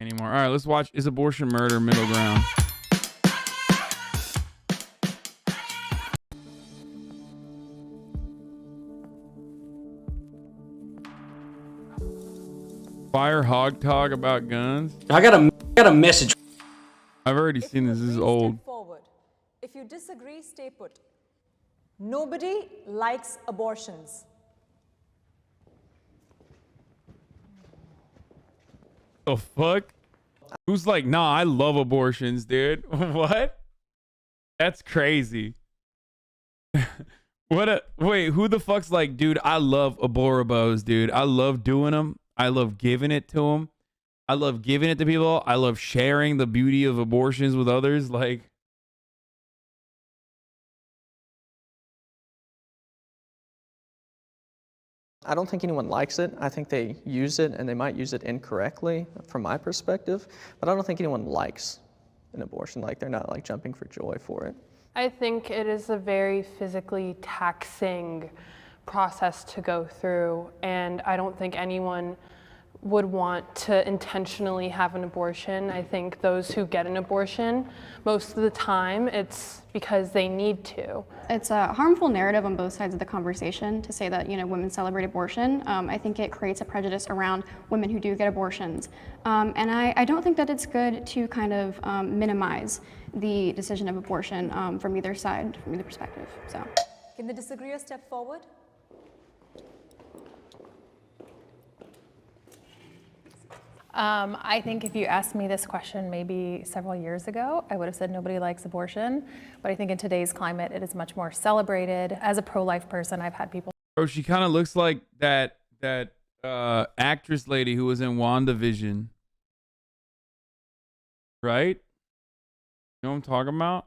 anymore. All right, let's watch Is Abortion Murder Middle Ground. Fire hog talk about guns. I got a message. I've already seen this. This is old. Forward. If you disagree, stay put. Nobody likes abortions. The fuck? Who's like, nah, I love abortions, dude? What? That's crazy. Wait, who the fuck's like, dude, I love aboribos, dude. I love doing them. I love giving it to them. I love giving it to people. I love sharing the beauty of abortions with others. Like, I don't think anyone likes it. I think they use it, and they might use it incorrectly from my perspective, but I don't think anyone likes an abortion. Like, they're not like jumping for joy for it. I think it is a very physically taxing process to go through, and I don't think anyone would want to intentionally have an abortion. I think those who get an abortion, most of the time, it's because they need to. It's a harmful narrative on both sides of the conversation to say that, you know, women celebrate abortion. I think it creates a prejudice around women who do get abortions. And I don't think that it's good to kind of minimize the decision of abortion from either side, from either perspective, so. Can the disagreeer step forward? I think if you asked me this question maybe several years ago, I would have said nobody likes abortion. But I think in today's climate, it is much more celebrated. As a pro-life person, I've had people. bro, she kind of looks like that actress lady who was in WandaVision. Right? You know what I'm talking about?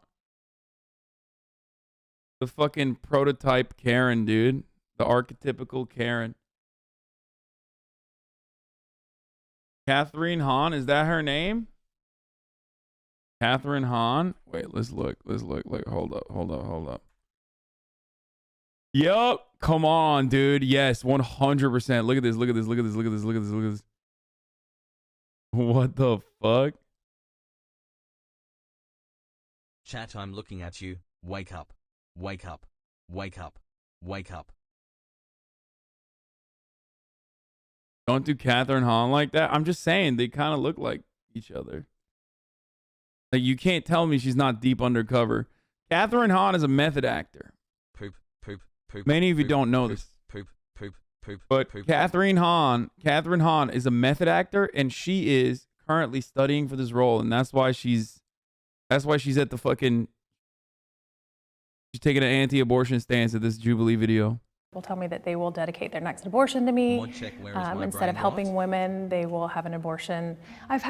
The fucking prototype Karen, dude. The archetypical Karen. Catherine Hahn, is that her name? Catherine Hahn? Wait, let's look. Like, hold up. Yup. Come on, dude. Yes, 100%. Look at this. What the fuck? Chat, I'm looking at you. Wake up. Wake up. Wake up. Wake up. Don't do Catherine Hahn like that. I'm just saying they kind of look like each other. Like, you can't tell me she's not deep undercover. Catherine Hahn is a method actor. Poop. Many of you don't know this. Poop. But Catherine Hahn is a method actor, and she is currently studying for this role, and that's why she's at the fucking. She's taking an anti-abortion stance at this Jubilee video. People tell me that they will dedicate their next abortion to me. Instead of helping women, they will have an abortion. I've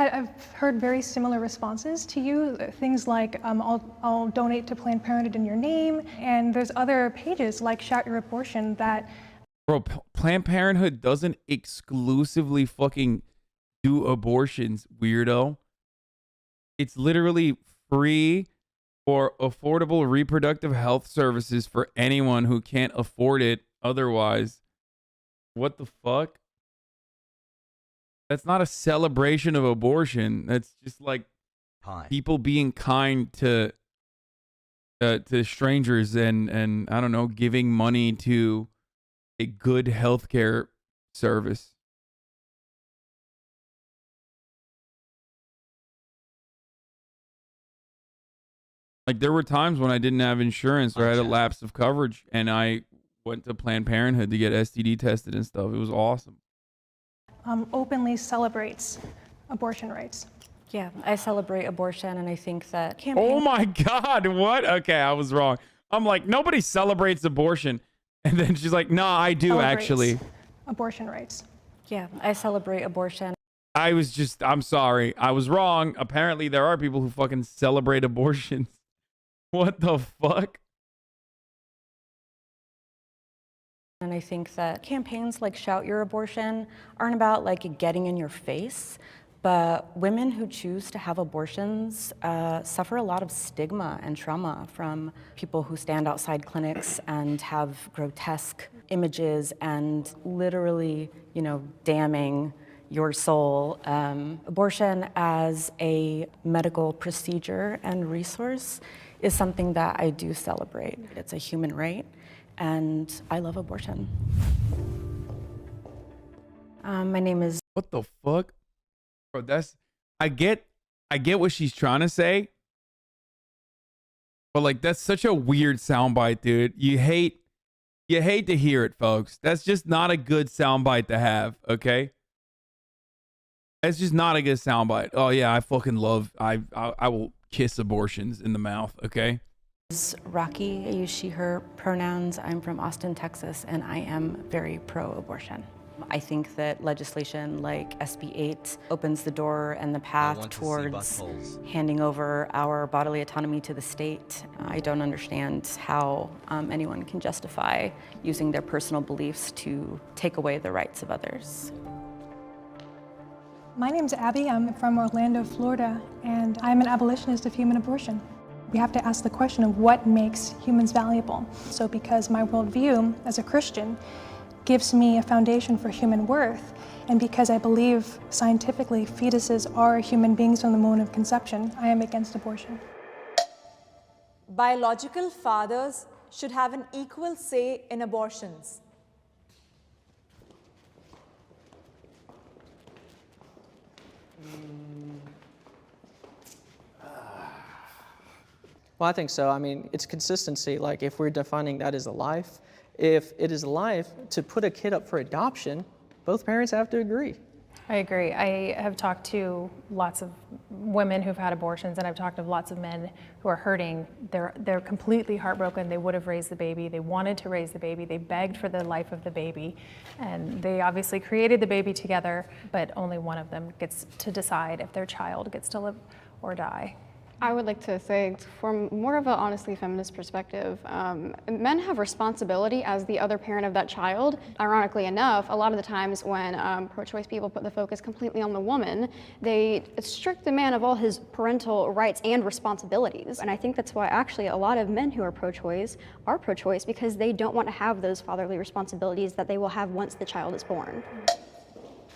heard very similar responses to you. Things like, I'll donate to Planned Parenthood in your name. And there's other pages like Shout Your Abortion that. Bro, Planned Parenthood doesn't exclusively fucking do abortions, weirdo. It's literally free or affordable reproductive health services for anyone who can't afford it otherwise. What the fuck? That's not a celebration of abortion. That's just like people being kind to strangers and I don't know, giving money to a good healthcare service. Like, there were times when I didn't have insurance or I had a lapse of coverage, and I went to Planned Parenthood to get STD tested and stuff. It was awesome. Openly celebrates abortion rights. Yeah, I celebrate abortion, and I think that Oh my God, what? Okay, I was wrong. I'm like, nobody celebrates abortion. And then she's like, nah, I do actually. Abortion rights. Yeah, I celebrate abortion. I'm sorry. I was wrong. Apparently there are people who fucking celebrate abortions. What the fuck? And I think that campaigns like Shout Your Abortion aren't about like getting in your face, but women who choose to have abortions suffer a lot of stigma and trauma from people who stand outside clinics and have grotesque images and literally, damning your soul. Abortion as a medical procedure and resource is something that I do celebrate. It's a human right, and I love abortion. My name is... What the fuck? Bro, I get what she's trying to say. But like, that's such a weird soundbite, dude. You hate to hear it, folks. That's just not a good soundbite to have, okay? That's just not a good soundbite. Oh yeah, I fucking love, I will kiss abortions in the mouth, okay? Rocky. I use she, her pronouns. I'm from Austin, Texas, and I am very pro-abortion. I think that legislation like SB 8 opens the door and the path towards handing over our bodily autonomy to the state. I don't understand how anyone can justify using their personal beliefs to take away the rights of others. My name's Abby. I'm from Orlando, Florida, and I'm an abolitionist of human abortion. We have to ask the question of what makes humans valuable. So because my worldview as a Christian gives me a foundation for human worth, and because I believe scientifically fetuses are human beings from the moment of conception, I am against abortion. Biological fathers should have an equal say in abortions. Well, I think so. I mean, it's consistency. Like, if we're defining that as a life, if it is a life, to put a kid up for adoption, both parents have to agree. I agree. I have talked to lots of women who've had abortions, and I've talked to lots of men who are hurting. They're completely heartbroken. They would have raised the baby. They wanted to raise the baby. They begged for the life of the baby, and they obviously created the baby together, but only one of them gets to decide if their child gets to live or die. I would like to say, from more of a honestly feminist perspective, men have responsibility as the other parent of that child. Ironically enough, a lot of the times when pro-choice people put the focus completely on the woman, they strip the man of all his parental rights and responsibilities. And I think that's why actually a lot of men who are pro-choice because they don't want to have those fatherly responsibilities that they will have once the child is born.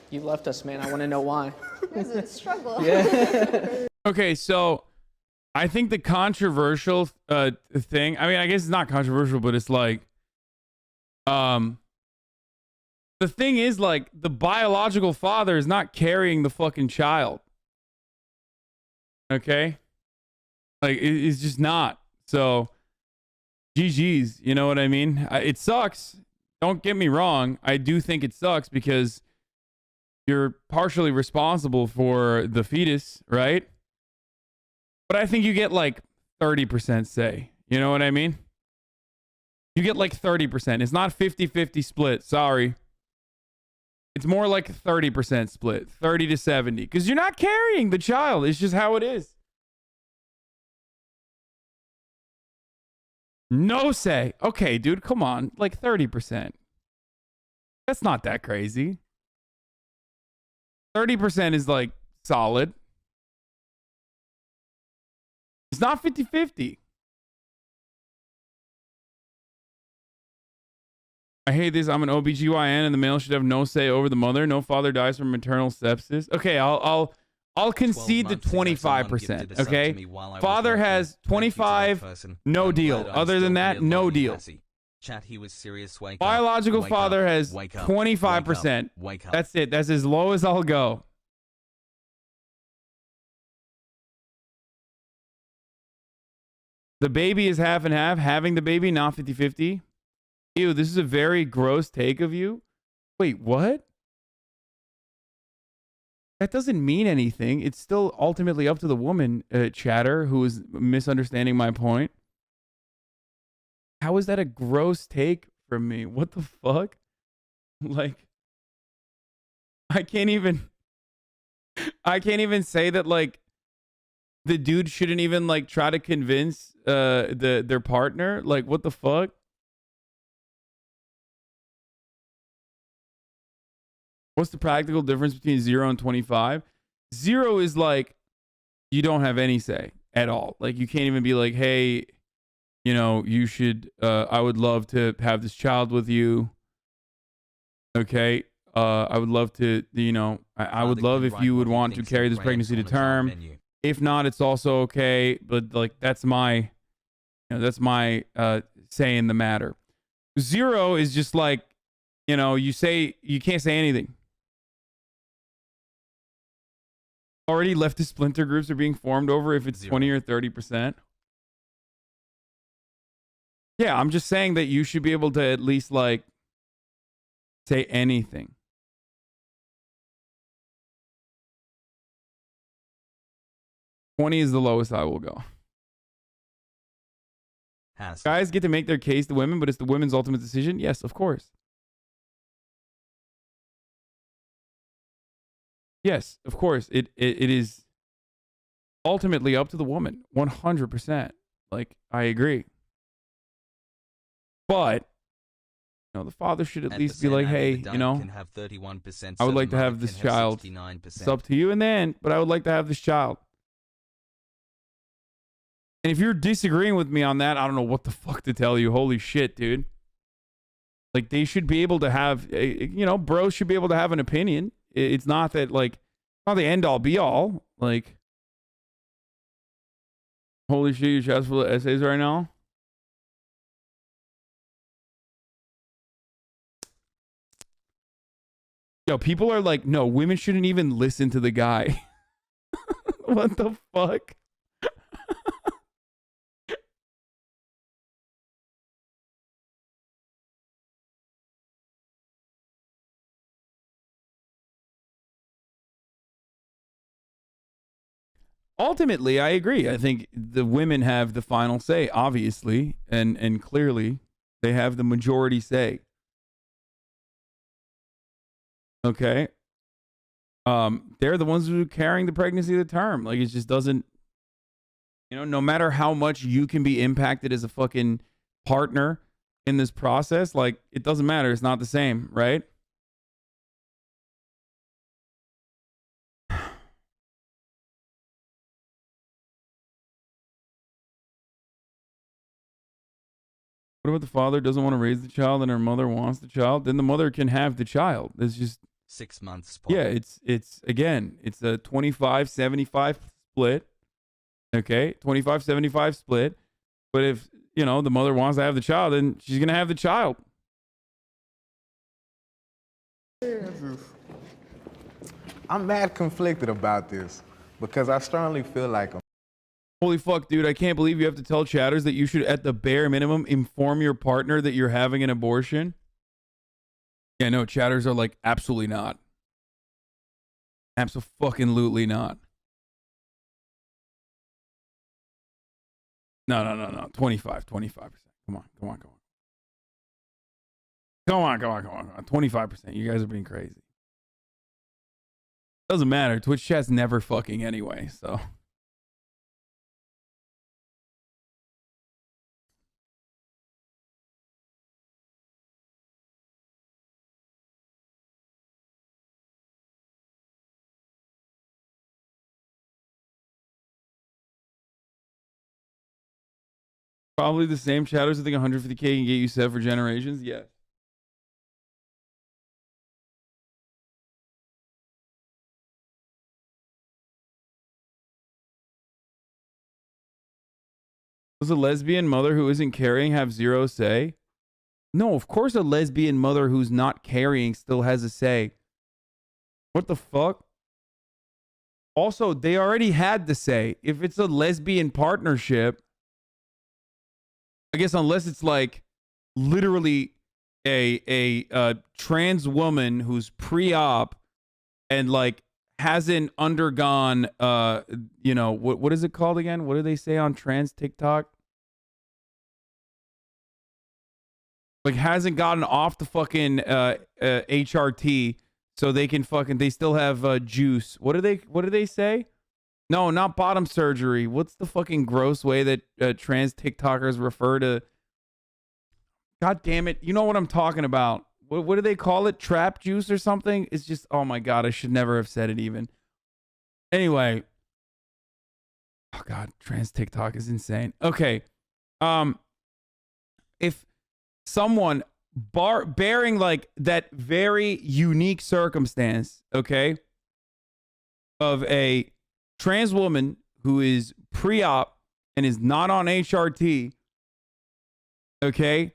You left us, man. I want to know why. There's a struggle. Yeah. Okay, so I think the controversial thing, I mean, I guess it's not controversial, but it's like, the thing is, like, the biological father is not carrying the fucking child. Okay? Like, it's just not. So, GG's, you know what I mean? It sucks. Don't get me wrong. I do think it sucks because you're partially responsible for the fetus, right? But I think you get like 30% say. You know what I mean? You get like 30%. It's not 50-50 split. Sorry. It's more like 30% split. 30 to 70. Because you're not carrying the child. It's just how it is. No say. Okay, dude, come on. Like 30%. That's not that crazy. 30% is like solid. It's not 50-50. I hate this. I'm an OBGYN and the male should have no say over the mother. No father dies from maternal sepsis. Okay, I'll concede the 25%. Okay? Father has 25, no deal. Other than that, no deal. Chat, he was serious. Wake Biological up. father has Wake up. 25%. Wake up. That's it. That's as low as I'll go. The baby is half and half. Having the baby, not 50-50. Ew, this is a very gross take of you. Wait, what? That doesn't mean anything. It's still ultimately up to the woman, chatter, who is misunderstanding my point. How is that a gross take from me? What the fuck? Like, I can't even say that, like, the dude shouldn't even like try to convince their partner. Like, what the fuck? What's the practical difference between 0 and 25? 0 is like you don't have any say at all. Like, you can't even be like, hey, you know, you should I would love to have this child with you. Okay. I would love to, I would love if you would want to carry this pregnancy to term. If not, it's also okay. But like, that's my say in the matter. 0 is just like, you can't say anything. Already leftist splinter groups are being formed over if it's 20 or 30%. Yeah, I'm just saying that you should be able to at least like say anything. $20 is the lowest I will go. Guys get to make their case to women, but it's the women's ultimate decision. Yes, of course. Yes, of course. It is ultimately up to the woman. 100%. Like, I agree. But, the father should at least be like, hey, I would like to have this child. It's up to you but I would like to have this child. And if you're disagreeing with me on that, I don't know what the fuck to tell you. Holy shit, dude. Like, they should be able to have, bros should be able to have an opinion. It's not that, like, not the end all be all. Like, holy shit, your chat's full of essays right now? Yo, people are like, no, women shouldn't even listen to the guy. What the fuck? Ultimately, I agree. I think the women have the final say, obviously, and clearly they have the majority say. Okay. They're the ones who are carrying the pregnancy to term. Like, it just doesn't, no matter how much you can be impacted as a fucking partner in this process, like, it doesn't matter. It's not the same, right? What about the father doesn't want to raise the child and her mother wants the child? Then the mother can have the child. It's just 6 months. Yeah, it's a 25-75 split. Okay, 25-75 split. But if, the mother wants to have the child, then she's going to have the child. I'm mad conflicted about this because I strongly feel like Holy fuck, dude, I can't believe you have to tell chatters that you should, at the bare minimum, inform your partner that you're having an abortion. Yeah, no, chatters are like, absolutely not. Abso-fucking-lutely not. No. 25%. Come on. 25%. You guys are being crazy. Doesn't matter. Twitch chat's never fucking anyway, so. Probably the same chatters that think 150K can get you set for generations. Yes. Does a lesbian mother who isn't carrying have zero say? No, of course a lesbian mother who's not carrying still has a say. What the fuck? Also, they already had the say. If it's a lesbian partnership, I guess unless it's like literally a trans woman who's pre-op and like hasn't undergone what is it called again? What do they say on trans TikTok? Like hasn't gotten off the fucking HRT so they can they still have juice. What do they say? No, not bottom surgery. What's the fucking gross way that trans TikTokers refer to? God damn it. You know what I'm talking about. What do they call it? Trap juice or something? It's just, oh my God, I should never have said it even. Anyway. Oh God, trans TikTok is insane. Okay. If someone bearing like that very unique circumstance, okay, of a trans woman who is pre-op and is not on HRT, okay.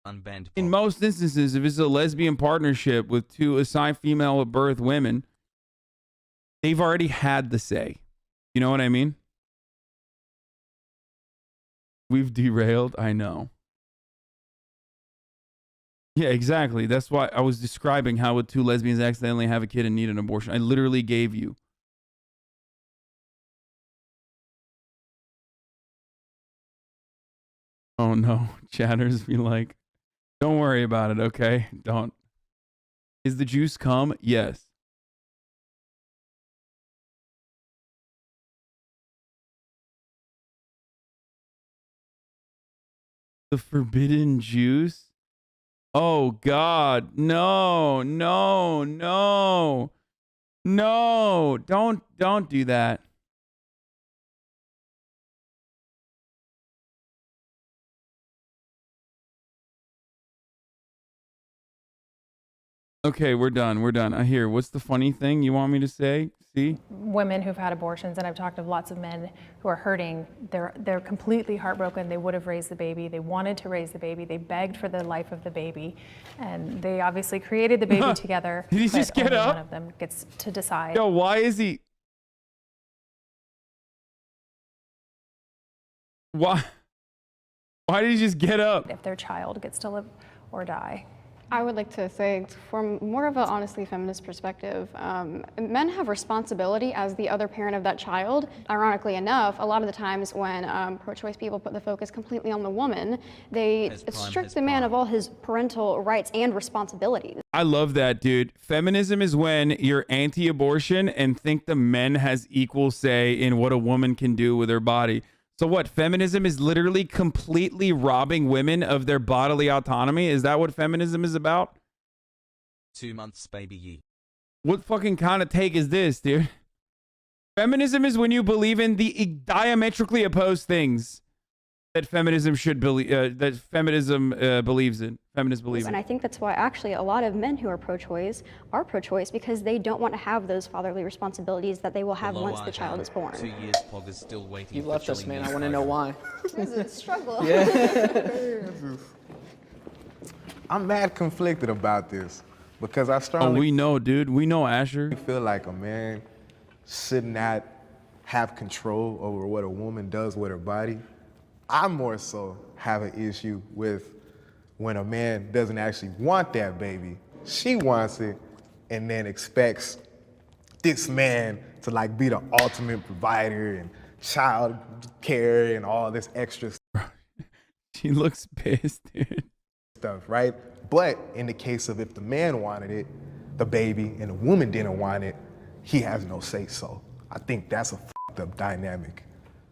Unbanned. In most instances, if it's a lesbian partnership with two assigned female at birth women, they've already had the say. You know what I mean? We've derailed. I know. Yeah, exactly. That's why I was describing how would two lesbians accidentally have a kid and need an abortion. I literally gave you. Oh no. Chatters be like, don't worry about it, okay? Don't. Is the juice cum? Yes. The forbidden juice? Oh God, no, no, no, no, don't do that. Okay, we're done. We're done. I hear. What's the funny thing you want me to say? See? Women who've had abortions, and I've talked to lots of men who are hurting. They're completely heartbroken. They would have raised the baby. They wanted to raise the baby. They begged for the life of the baby, and they obviously created the baby together. Did he just get only up? One of them gets to decide. Yo, why is he? Why? Why did he just get up? If their child gets to live or die. I would like to say, from more of an honestly feminist perspective, men have responsibility as the other parent of that child. Ironically enough, a lot of the times when pro-choice people put the focus completely on the woman, they strip the man of all his parental rights and responsibilities. I love that, dude. Feminism is when you're anti-abortion and think the men has equal say in what a woman can do with her body. So what, feminism is literally completely robbing women of their bodily autonomy? Is that what feminism is about? 2 months, baby ye. What fucking kind of take is this, dude? Feminism is when you believe in the diametrically opposed things that feminism should believe, that feminism believes in. Feminists believe in. And I think that's why actually a lot of men who are pro-choice because they don't want to have those fatherly responsibilities that they will have once the child is born. 2 years, Pog is still waiting. You left us, man. I want to know why. It's a struggle. I'm mad conflicted about this because I Oh, strongly we know, dude. We know, Asher. feel like a man should not have control over what a woman does with her body. I more so have an issue with when a man doesn't actually want that baby. She wants it and then expects this man to like be the ultimate provider and child care and all this extra She looks pissed, dude. stuff, right? But in the case of if the man wanted it, the baby, and the woman didn't want it, he has no say so. I think that's a fucked up dynamic.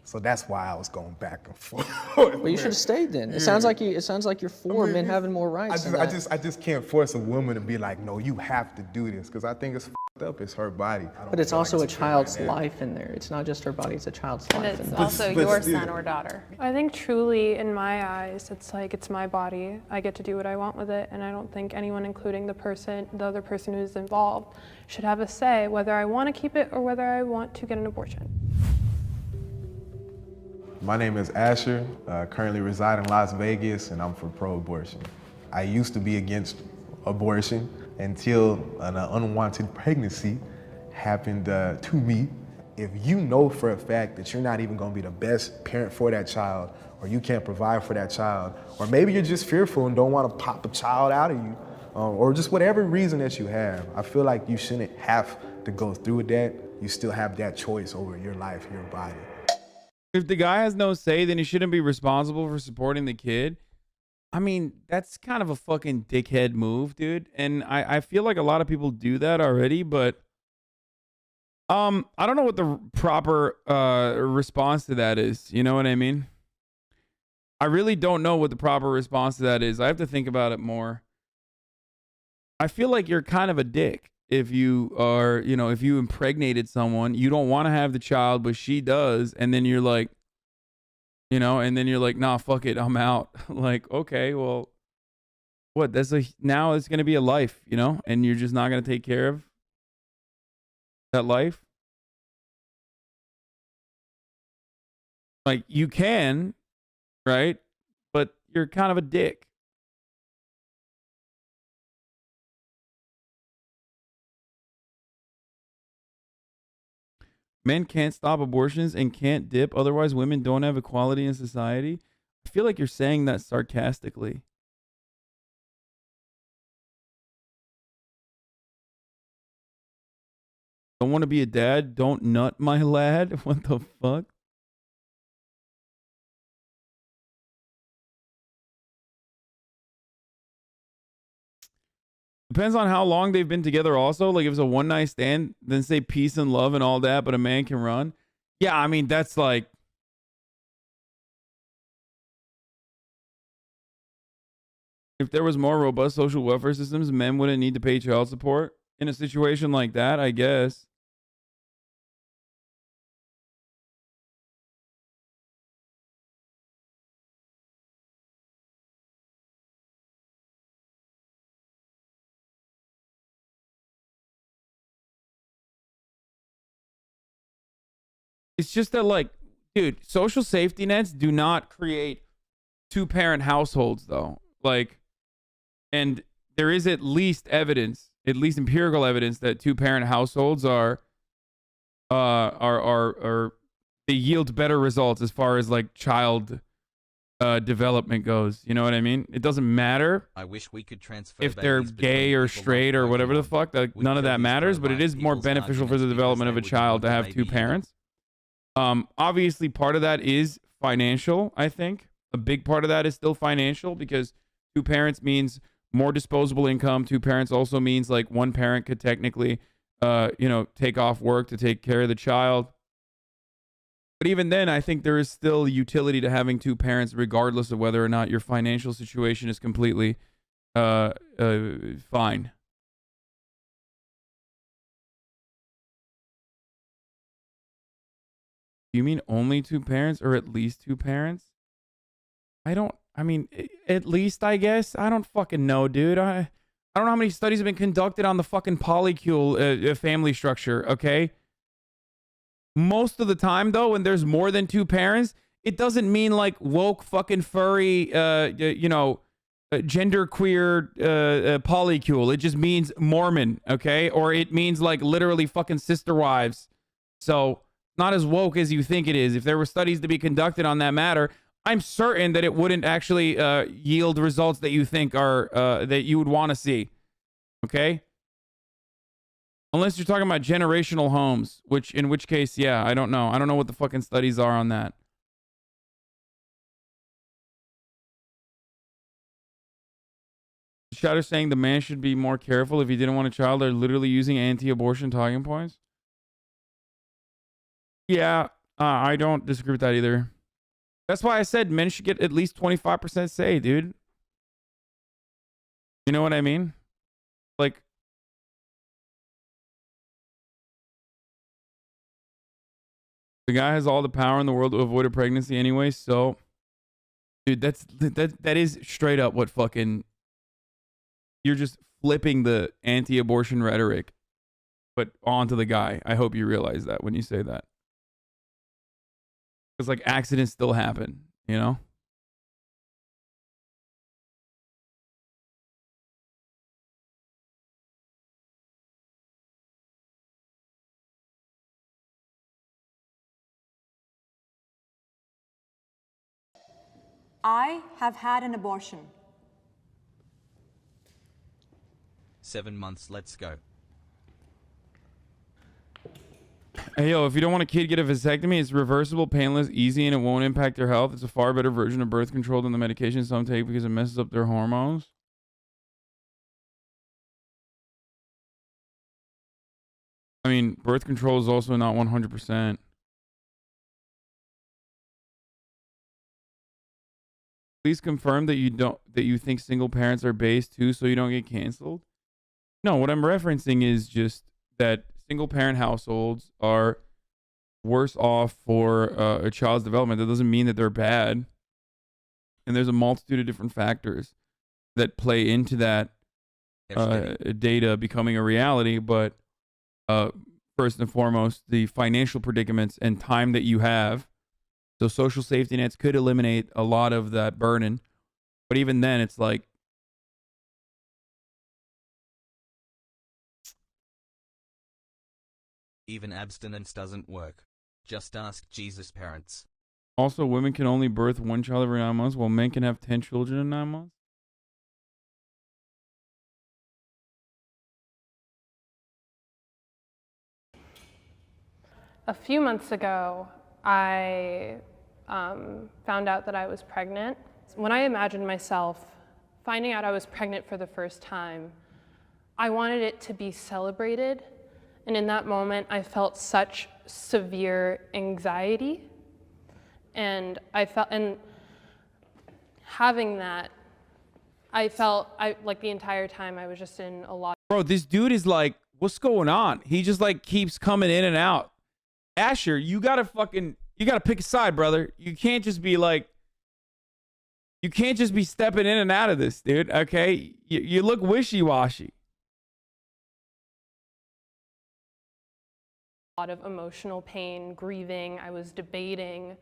So that's why I was going back and forth. Well, you should have stayed then. It sounds like you're for men having more rights. I just can't force a woman to be like, no, you have to do this, because I think it's fucked up. It's her body. But it's also a child's life in there. It's not just her body, it's a child's And life in it's there. also your son or daughter. I think truly, in my eyes, it's like it's my body. I get to do what I want with it, and I don't think anyone, including the other person who's involved, should have a say whether I want to keep it or whether I want to get an abortion. My name is Asher, currently reside in Las Vegas, and I'm for pro-abortion. I used to be against abortion until an unwanted pregnancy happened to me. If you know for a fact that you're not even gonna be the best parent for that child, or you can't provide for that child, or maybe you're just fearful and don't wanna pop a child out of you, or just whatever reason that you have, I feel like you shouldn't have to go through with that. You still have that choice over your life, your body. If the guy has no say, then he shouldn't be responsible for supporting the kid. I mean, that's kind of a fucking dickhead move, dude. And I feel like a lot of people do that already, but I don't know what the proper response to that is. You know what I mean? I really don't know what the proper response to that is. I have to think about it more. I feel like you're kind of a dick if you are, you know, if you impregnated someone, you don't want to have the child, but she does, and then you're like, you know, and then you're like, nah, fuck it, I'm out. Like, okay, well, what? Now it's going to be a life, you know, and you're just not going to take care of that life. Like, you can, right? But you're kind of a dick. Men can't stop abortions and can't dip. Otherwise, women don't have equality in society. I feel like you're saying that sarcastically. Don't want to be a dad. Don't nut, my lad. What the fuck? Depends on how long they've been together also. Like, if it's a one night stand, then say peace and love and all that, but a man can run. Yeah, I mean, that's like... If there was more robust social welfare systems, men wouldn't need to pay child support. In a situation like that, I guess. It's just that, like, dude, social safety nets do not create two-parent households, though. Like, and there is at least evidence, at least empirical evidence, that two-parent households are they yield better results as far as like child development goes. You know what I mean? It doesn't matter I wish we could transfer if they're babies gay between or people straight not or whatever the working fuck. Like, We'd none of kill that these matters, but it pro-life is more people's beneficial for the arguments development of a because they child to wouldn't have want the two baby either. parents. Obviously, part of that is financial, I think. A big part of that is still financial because two parents means more disposable income. Two parents also means like one parent could technically, take off work to take care of the child. But even then, I think there is still utility to having two parents, regardless of whether or not your financial situation is completely fine. You mean only two parents or at least two parents? At least, I guess. I don't fucking know, dude. I don't know how many studies have been conducted on the fucking polycule family structure, okay? Most of the time, though, when there's more than two parents, it doesn't mean like woke fucking furry, gender queer polycule. It just means Mormon, okay? Or it means like literally fucking sister wives. So, not as woke as you think it is. If there were studies to be conducted on that matter, I'm certain that it wouldn't actually yield results that you think are that you would want to see. Okay? Unless you're talking about generational homes, in which case, yeah, I don't know. I don't know what the fucking studies are on that. Shatter saying the man should be more careful if he didn't want a child. They're literally using anti-abortion talking points. Yeah, I don't disagree with that either. That's why I said men should get at least 25% say, dude. You know what I mean? Like, the guy has all the power in the world to avoid a pregnancy anyway, so dude, that is straight up what fucking... You're just flipping the anti-abortion rhetoric, but onto the guy. I hope you realize that when you say that. Because, like, accidents still happen, you know? I have had an abortion. 7 months, let's go. Hey, yo, if you don't want a kid, get a vasectomy. It's reversible, painless, easy, and it won't impact their health. It's a far better version of birth control than the medication some take because it messes up their hormones. I mean, birth control is also not 100%. Please confirm that you think single parents are based too, so you don't get canceled. No, what I'm referencing is just that single parent households are worse off for a child's development. That doesn't mean that they're bad. And there's a multitude of different factors. that play into that data becoming a reality, but first and foremost, the financial predicaments and time that you have. So social safety nets could eliminate a lot of that burden, but even then, it's like, even abstinence doesn't work. Just ask Jesus' parents. also women can only birth one child every 9 months, while men can have 10 children in 9 months. A few months ago, I found out that I was pregnant. When I imagined myself finding out I was pregnant for the first time, I wanted it to be celebrated. And in that moment, I felt such severe anxiety. And having that, I felt like the entire time I was just in a lot. Bro, this dude is like, what's going on? He just like keeps coming in and out. Asher, you gotta pick a side, brother. You can't just be stepping in and out of this, dude. Okay, you look wishy-washy. A lot of emotional pain, grieving. I was debating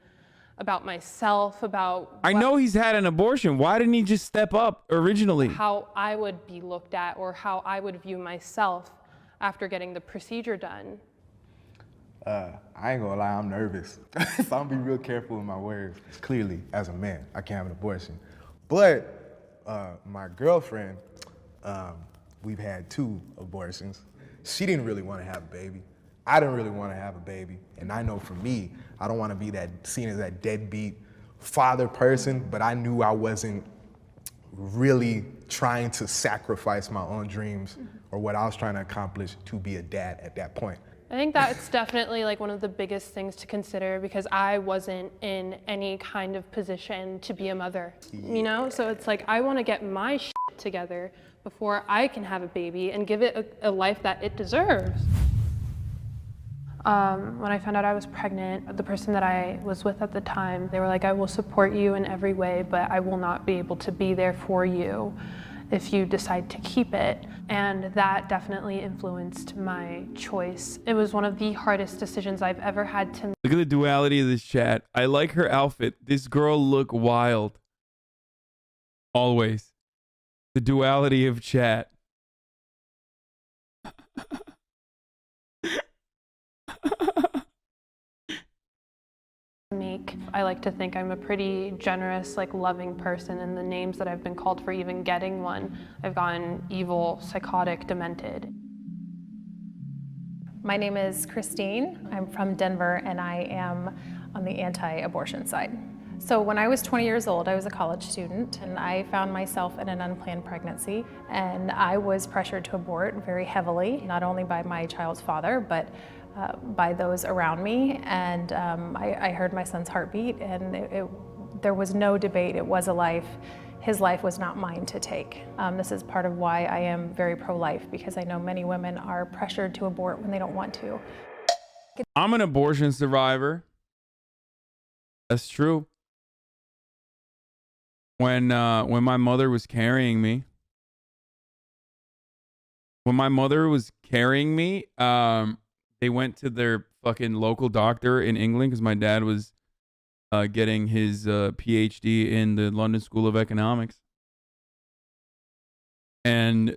about myself, about I know he's had an abortion. Why didn't he just step up originally? how I would be looked at or how I would view myself after getting the procedure done. I ain't gonna lie, I'm nervous. So I'm gonna be real careful with my words. Clearly, as a man, I can't have an abortion. But my girlfriend, we've had 2 abortions. She didn't really want to have a baby. I didn't really want to have a baby. And I know for me, I don't want to be seen as that deadbeat father person, but I knew I wasn't really trying to sacrifice my own dreams or what I was trying to accomplish to be a dad at that point. I think that's definitely like one of the biggest things to consider because I wasn't in any kind of position to be a mother, you know? So it's like, I want to get my shit together before I can have a baby and give it a life that it deserves. When I found out I was pregnant, the person that I was with at the time, they were like, I will support you in every way, but I will not be able to be there for you if you decide to keep it. And that definitely influenced my choice. It was one of the hardest decisions I've ever had to make. Look at the duality of this chat. I like her outfit. This girl look wild. Always. The duality of chat. I like to think I'm a pretty generous, like loving person, and the names that I've been called for even getting one, I've gotten evil, psychotic, demented. My name is Christine. I'm from Denver, and I am on the anti-abortion side. So when I was 20 years old, I was a college student, and I found myself in an unplanned pregnancy, and I was pressured to abort very heavily, not only by my child's father, but by those around me. And I heard my son's heartbeat, and there was no debate. It was a life. His life was not mine to take. This is part of why I am very pro-life, because I know many women are pressured to abort when they don't want to. I'm an abortion survivor. That's true. When my mother was carrying me, they went to their fucking local doctor in England because my dad was getting his PhD in the London School of Economics. And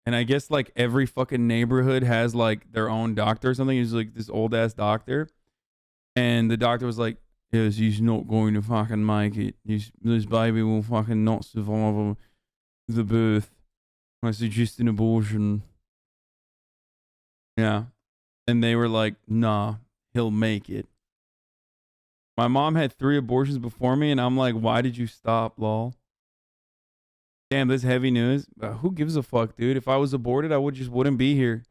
I guess like every fucking neighborhood has like their own doctor or something. He's like this old ass doctor. And the doctor was like, yes, he's not going to fucking make it. This baby will fucking not survive the birth. I suggest an abortion. Yeah. And they were like, nah, he'll make it. My mom had 3 abortions before me, and I'm like, why did you stop, lol? Damn, this heavy news. Who gives a fuck, dude? If I was aborted, I wouldn't be here.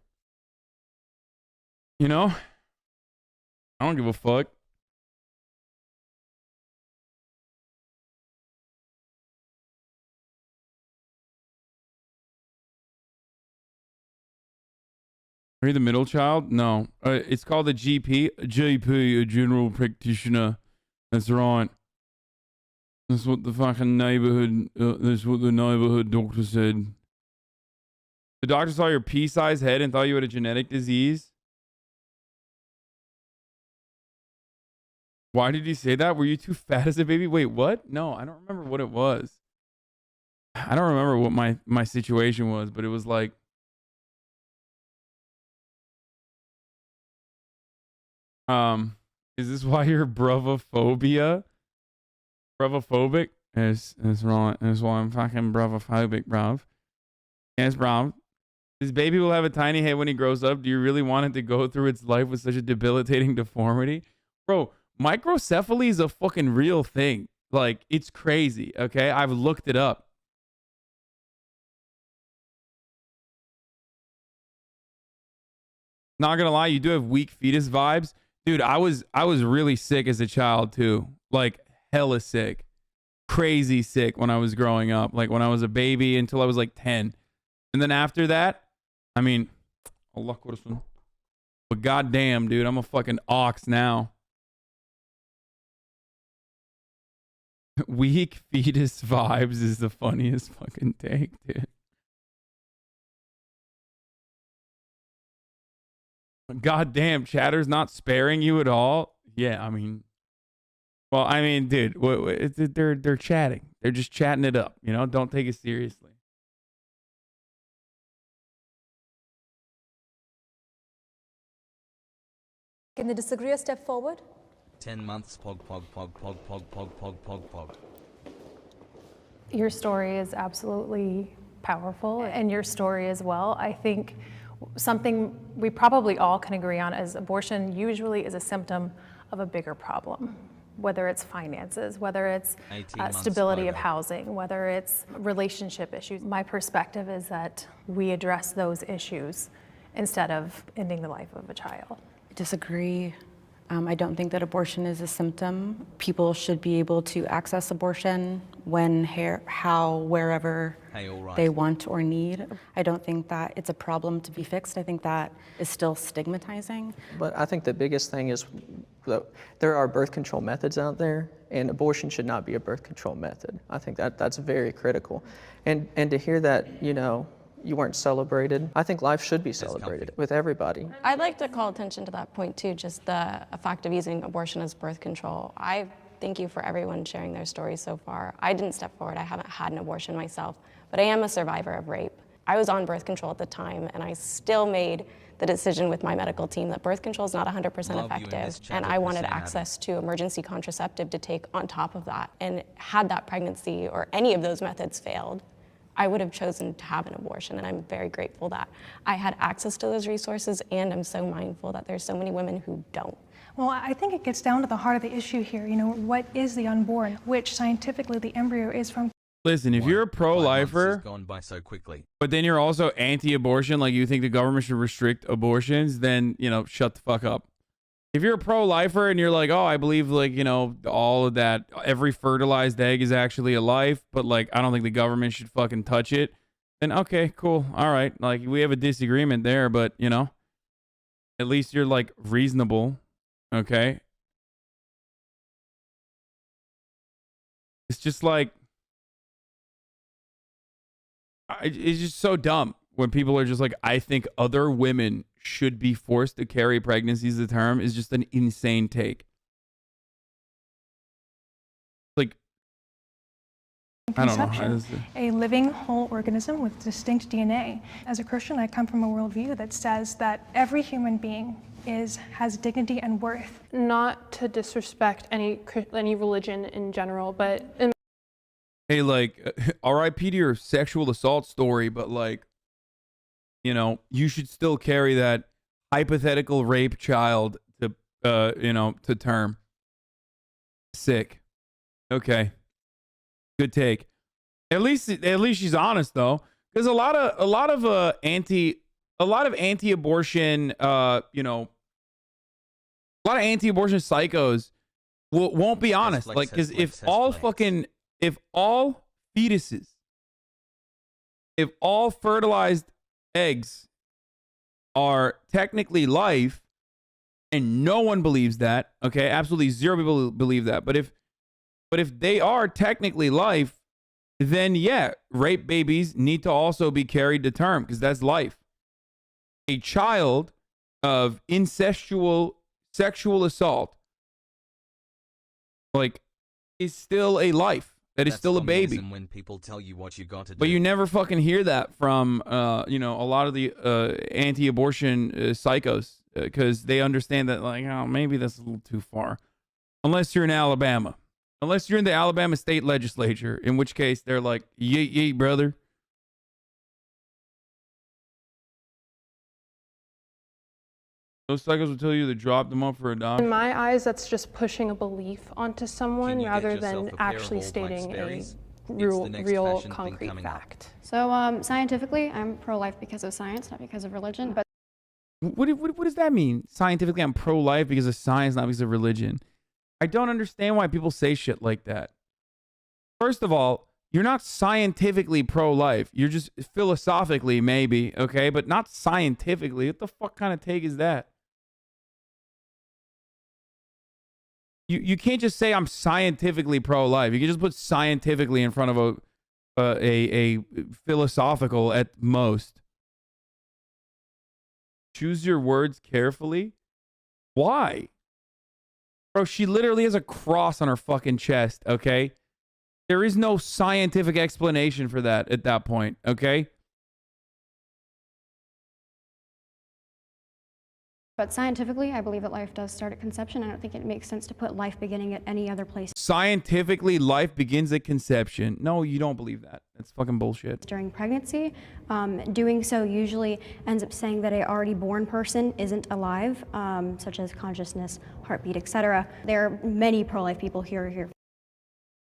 You know? I don't give a fuck. Are you the middle child? No. It's called a GP. A GP, a general practitioner. That's right. That's what the fucking neighborhood. That's what the neighborhood doctor said. The doctor saw your pea-sized head and thought you had a genetic disease. Why did he say that? Were you too fat as a baby? Wait, what? No, I don't remember what it was. I don't remember what my situation was, but it was like, is this why you're bravophobic? That's wrong. That's why I'm fucking bravophobic, bruv. Yes, bruv. This baby will have a tiny head when he grows up. Do you really want it to go through its life with such a debilitating deformity? Bro, microcephaly is a fucking real thing. Like, it's crazy, okay? I've looked it up. Not gonna lie, you do have weak fetus vibes. Dude, I was really sick as a child too. Like, hella sick. Crazy sick when I was growing up. Like, when I was a baby until I was like 10. And then after that, I mean, Allah Qur'an. But goddamn, dude, I'm a fucking ox now. Weak fetus vibes is the funniest fucking take, dude. Goddamn, Chatter's not sparing you at all. Yeah, I mean, well, I mean, dude, they're chatting. They're just chatting it up. You know, don't take it seriously. Can they disagree or step forward? 10 months, pog. Your story is absolutely powerful, and your story as well. I think something we probably all can agree on is abortion usually is a symptom of a bigger problem, whether it's finances, whether it's stability of housing, whether it's relationship issues. My perspective is that we address those issues instead of ending the life of a child. I disagree. I don't think that abortion is a symptom. People should be able to access abortion when, how, wherever they want or need. I don't think that it's a problem to be fixed. I think that is still stigmatizing. But I think the biggest thing is that there are birth control methods out there, and abortion should not be a birth control method. I think that's very critical. And to hear that, you know, you weren't celebrated. I think life should be celebrated with everybody. I'd like to call attention to that point too, just the fact of using abortion as birth control. I thank you for everyone sharing their stories so far. I didn't step forward, I haven't had an abortion myself, but I am a survivor of rape. I was on birth control at the time, and I still made the decision with my medical team that birth control is not 100% effective, and I wanted access to emergency contraceptive to take on top of that. And had that pregnancy or any of those methods failed, I would have chosen to have an abortion, and I'm very grateful that I had access to those resources, and I'm so mindful that there's so many women who don't. Well, I think it gets down to the heart of the issue here. You know, what is the unborn, which scientifically the embryo is from. Listen, if you're a pro-lifer, gone by so quickly. But then you're also anti-abortion, like you think the government should restrict abortions, then, you know, shut the fuck up. If you're a pro-lifer and you're like, oh, I believe, like, you know, all of that, every fertilized egg is actually a life, but, like, I don't think the government should fucking touch it, then okay, cool, all right. Like, we have a disagreement there, but, you know, at least you're, like, reasonable, okay? It's just like, it's just so dumb when people are just like, I think other women should be forced to carry pregnancies to term is just an insane take. Like, I don't know. A living whole organism with distinct DNA. As a Christian, I come from a worldview that says that every human being has dignity and worth. Not to disrespect any religion in general, but hey, like, RIP to your sexual assault story, but like, you know, you should still carry that hypothetical rape child to, you know, to term. Sick. Okay. Good take. At least she's honest though, because a lot of anti-abortion, you know, a lot of anti-abortion psychos won't be honest. Like, because if all fetuses, if all fertilized eggs are technically life, and no one believes that, okay, absolutely zero people believe that, but if But if they are technically life, then yeah, rape babies need to also be carried to term because that's life. A child of incestual sexual assault, like, is still a life. That is still a baby. When people tell you what you got to do. But you never fucking hear that from, you know, a lot of the anti-abortion psychos because they understand that, like, oh, maybe that's a little too far. Unless you're in Alabama. Unless you're in the Alabama state legislature, in which case they're like, yeet, yeet, brother. Those psychos will tell you to drop them up for adoption. In my eyes, that's just pushing a belief onto someone Can you get rather yourself than a pair of actually all stating black a berries? real, It's the next real fashion thing concrete coming up. fact. So scientifically, I'm pro-life because of science, not because of religion. But What does that mean? Scientifically, I'm pro-life because of science, not because of religion. I don't understand why people say shit like that. First of all, you're not scientifically pro-life. You're just philosophically, maybe, okay? But not scientifically. What the fuck kind of take is that? You can't just say I'm scientifically pro-life. You can just put scientifically in front of a philosophical at most. Choose your words carefully. Why? Bro, she literally has a cross on her fucking chest, okay? There is no scientific explanation for that at that point, okay? But scientifically, I believe that life does start at conception. I don't think it makes sense to put life beginning at any other place Scientifically, life begins at conception. No, you don't believe that. That's fucking bullshit. during pregnancy. Doing so usually ends up saying that a already born person isn't alive, such as consciousness, heartbeat, etc. There are many pro-life people here. What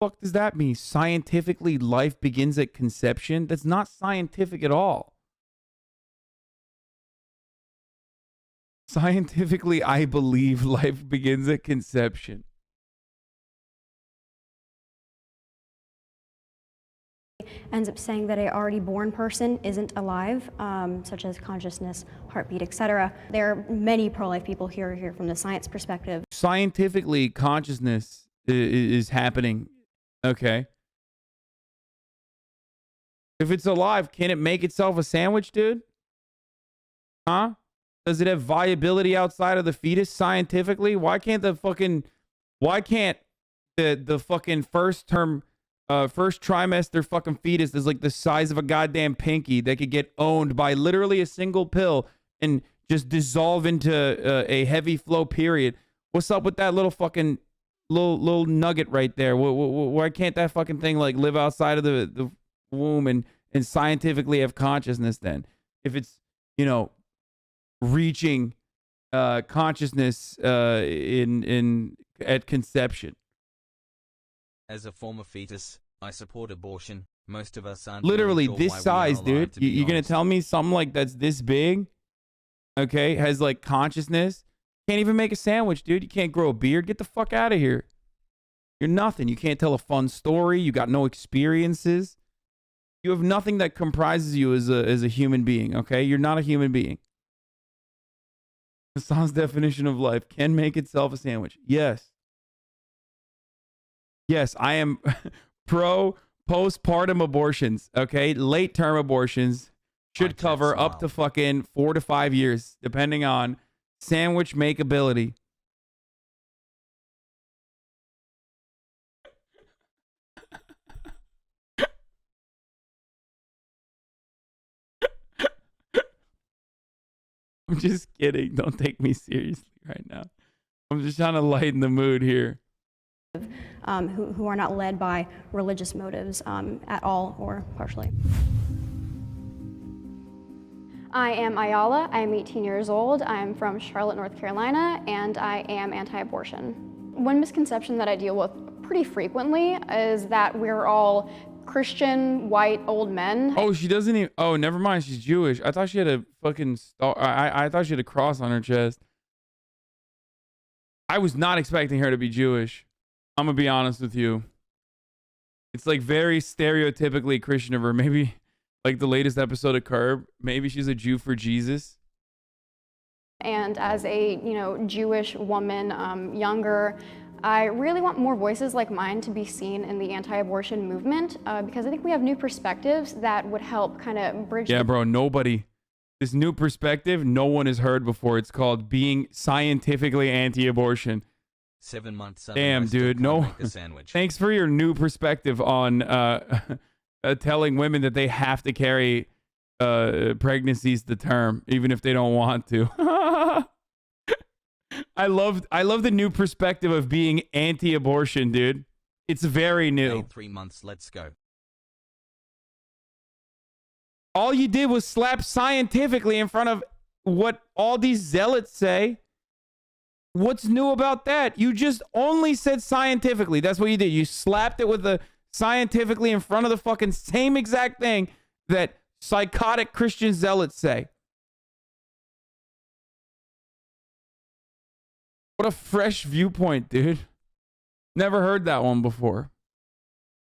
the fuck does that mean? Scientifically, life begins at conception? That's not scientific at all. Scientifically, I believe life begins at conception. Ends up saying that a already born person isn't alive, such as consciousness, heartbeat, etc. There are many pro-life people here from the science perspective. Scientifically, consciousness is happening. Okay. If it's alive, can it make itself a sandwich, dude? Huh? Does it have viability outside of the fetus scientifically? Why can't the fucking first trimester fucking fetus is like the size of a goddamn pinky that could get owned by literally a single pill and just dissolve into a heavy flow period? What's up with that little fucking little nugget right there? Why can't that fucking thing like live outside of the womb and scientifically have consciousness then? If it's, you know, reaching consciousness at conception. As a former fetus, I support abortion. Most of us aren't Literally really sure this why we are size, alive, dude. to be You're gonna honest. tell me something like that's this big, okay, has like consciousness, can't even make a sandwich, dude. You can't grow a beard. Get the fuck out of here. You're nothing. You can't tell a fun story. You got no experiences. You have nothing that comprises you as a human being, okay? You're not a human being. Hassan's definition of life: can make itself a sandwich. Yes. Yes, I am pro postpartum abortions, okay? Late term abortions should cover up to fucking 4 to 5 years, depending on sandwich makeability. I'm just kidding. Don't take me seriously right now. I'm just trying to lighten the mood here. Who are not led by religious motives at all or partially. I am Ayala. I am 18 years old. I am from Charlotte, North Carolina, and I am anti-abortion. One misconception that I deal with pretty frequently is that we're all Christian, white, old men. Oh, she doesn't even... Oh, never mind. She's Jewish. I thought she had a fucking star. I thought she had a cross on her chest. I was not expecting her to be Jewish. I'm going to be honest with you. It's like very stereotypically Christian of her. Maybe like the latest episode of Curb. Maybe she's a Jew for Jesus. And as a Jewish woman, younger, I really want more voices like mine to be seen in the anti-abortion movement because I think we have new perspectives that would help kind of bridge. Yeah, bro, nobody. This new perspective, no one has heard before. It's called being scientifically anti-abortion. 7 months. Damn, dude. No. Thanks for your new perspective on telling women that they have to carry pregnancies to term, even if they don't want to. I love the new perspective of being anti-abortion, dude. It's very new. 3 months. Let's go. All you did was slap scientifically in front of what all these zealots say. What's new about that? You just only said scientifically. That's what you did. You slapped it with the scientifically in front of the fucking same exact thing that psychotic Christian zealots say. What a fresh viewpoint, dude. Never heard that one before.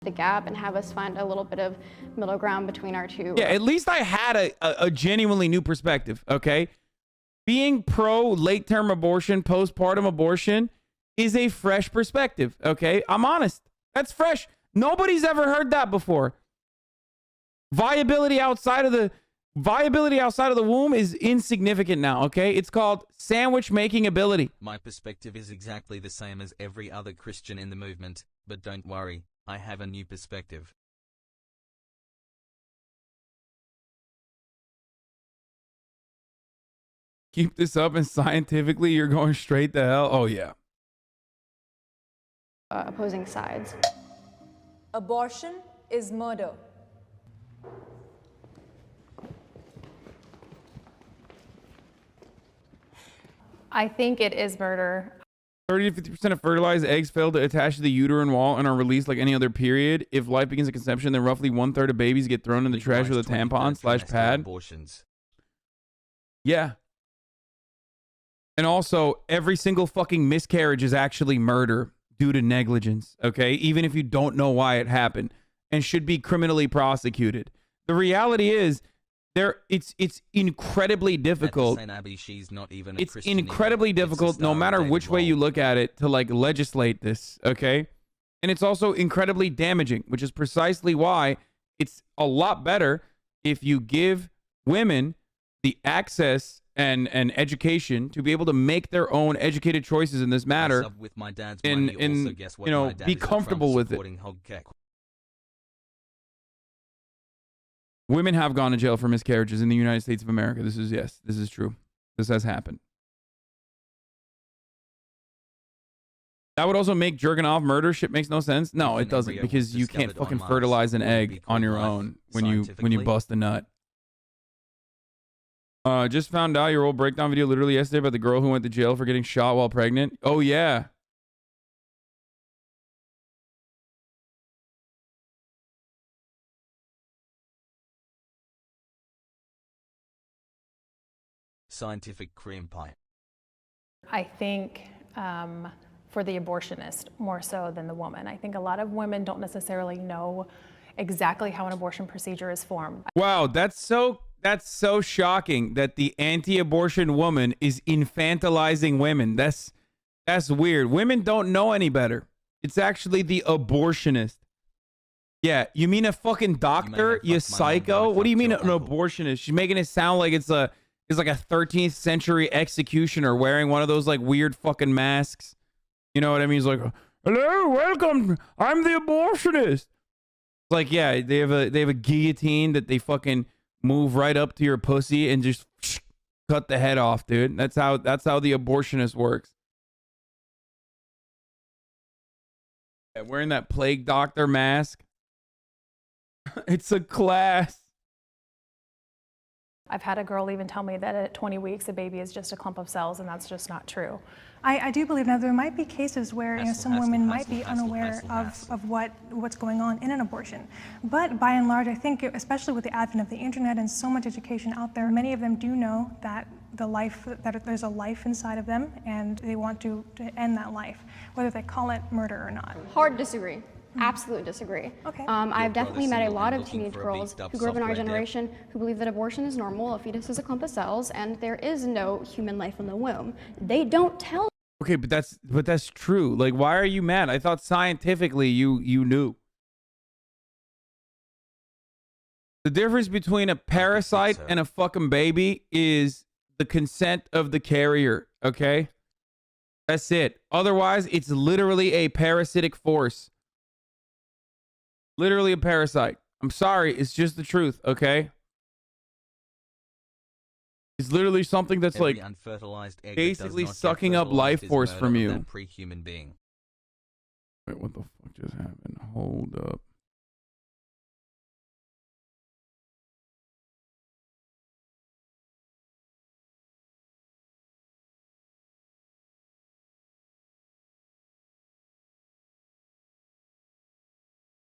The gap and have us find a little bit of middle ground between our two. Yeah, at least I had a genuinely new perspective, okay? Being pro late-term abortion, postpartum abortion is a fresh perspective, okay? I'm honest. That's fresh. Nobody's ever heard that before. Viability outside of the womb is insignificant now, okay? It's called sandwich making ability. My perspective is exactly the same as every other Christian in the movement, but don't worry, I have a new perspective. Keep this up and scientifically you're going straight to hell. Oh, yeah. Opposing sides. Abortion is murder. I think it is murder. 30 to 50% of fertilized eggs fail to attach to the uterine wall and are released like any other period. If life begins at conception, then roughly 1/3 of babies get thrown in the trash with a tampon/pad. Abortions. Yeah. And also, every single fucking miscarriage is actually murder due to negligence, okay? Even if you don't know why it happened and should be criminally prosecuted. The reality is, it's incredibly difficult. Hasanabi, she's not even a It's Christian incredibly either. difficult, It's a no Star of matter David which way role. you look at it, to like legislate this, okay? And it's also incredibly damaging, which is precisely why it's a lot better if you give women the access and education to be able to make their own educated choices in this matter, With my dad's and money. Also, guess what? you know, My dad be is a comfortable with it. Trump-supporting hogcat. Women have gone to jail for miscarriages in the United States of America. This is true. This has happened. That would also make jerking off murder. Shit makes no sense. No, If it an doesn't, embryo because was you can't discovered on fucking Mars, fertilize an would it be egg on called your life own when you scientifically? bust a nut. Just found out your old breakdown video literally yesterday about the girl who went to jail for getting shot while pregnant. Oh yeah. Scientific cream pie. I think for the abortionist more so than the woman. I think a lot of women don't necessarily know exactly how an abortion procedure is formed. Wow, that's so shocking that the anti-abortion woman is infantilizing women. That's weird. Women don't know any better. It's actually the abortionist. Yeah, you mean a fucking doctor, you psycho? What do you mean an abortionist? She's making it sound like it's like a 13th century executioner wearing one of those like weird fucking masks. You know what I mean? He's like, hello, welcome. I'm the abortionist. Like, yeah, they have a guillotine that they fucking move right up to your pussy and just cut the head off, dude. That's how the abortionist works. Yeah, wearing that plague doctor mask. It's a class. I've had a girl even tell me that at 20 weeks a baby is just a clump of cells, and that's just not true. I do believe now there might be cases where some women might be unaware of what's going on in an abortion. But by and large, I think, especially with the advent of the internet and so much education out there, many of them do know that there's a life inside of them, and they want to end that life, whether they call it murder or not. Hard disagree. Absolute disagree. Okay. I've definitely met a lot of teenage for a girls beefed up who grew up in our software dev. generation who believe that abortion is normal, a fetus is a clump of cells, and there is no human life in the womb. They don't tell Okay, but that's true. Like, why are you mad? I thought scientifically you knew. The difference between a parasite and a fucking baby is the consent of the carrier, okay? That's it. Otherwise, it's literally a parasitic force. Literally a parasite. I'm sorry, it's just the truth, okay? It's literally something that's Every like unfertilized egg basically that does not get sucking up fertilized life is force murder from of you. that pre-human being. Wait, what the fuck just happened? Hold up.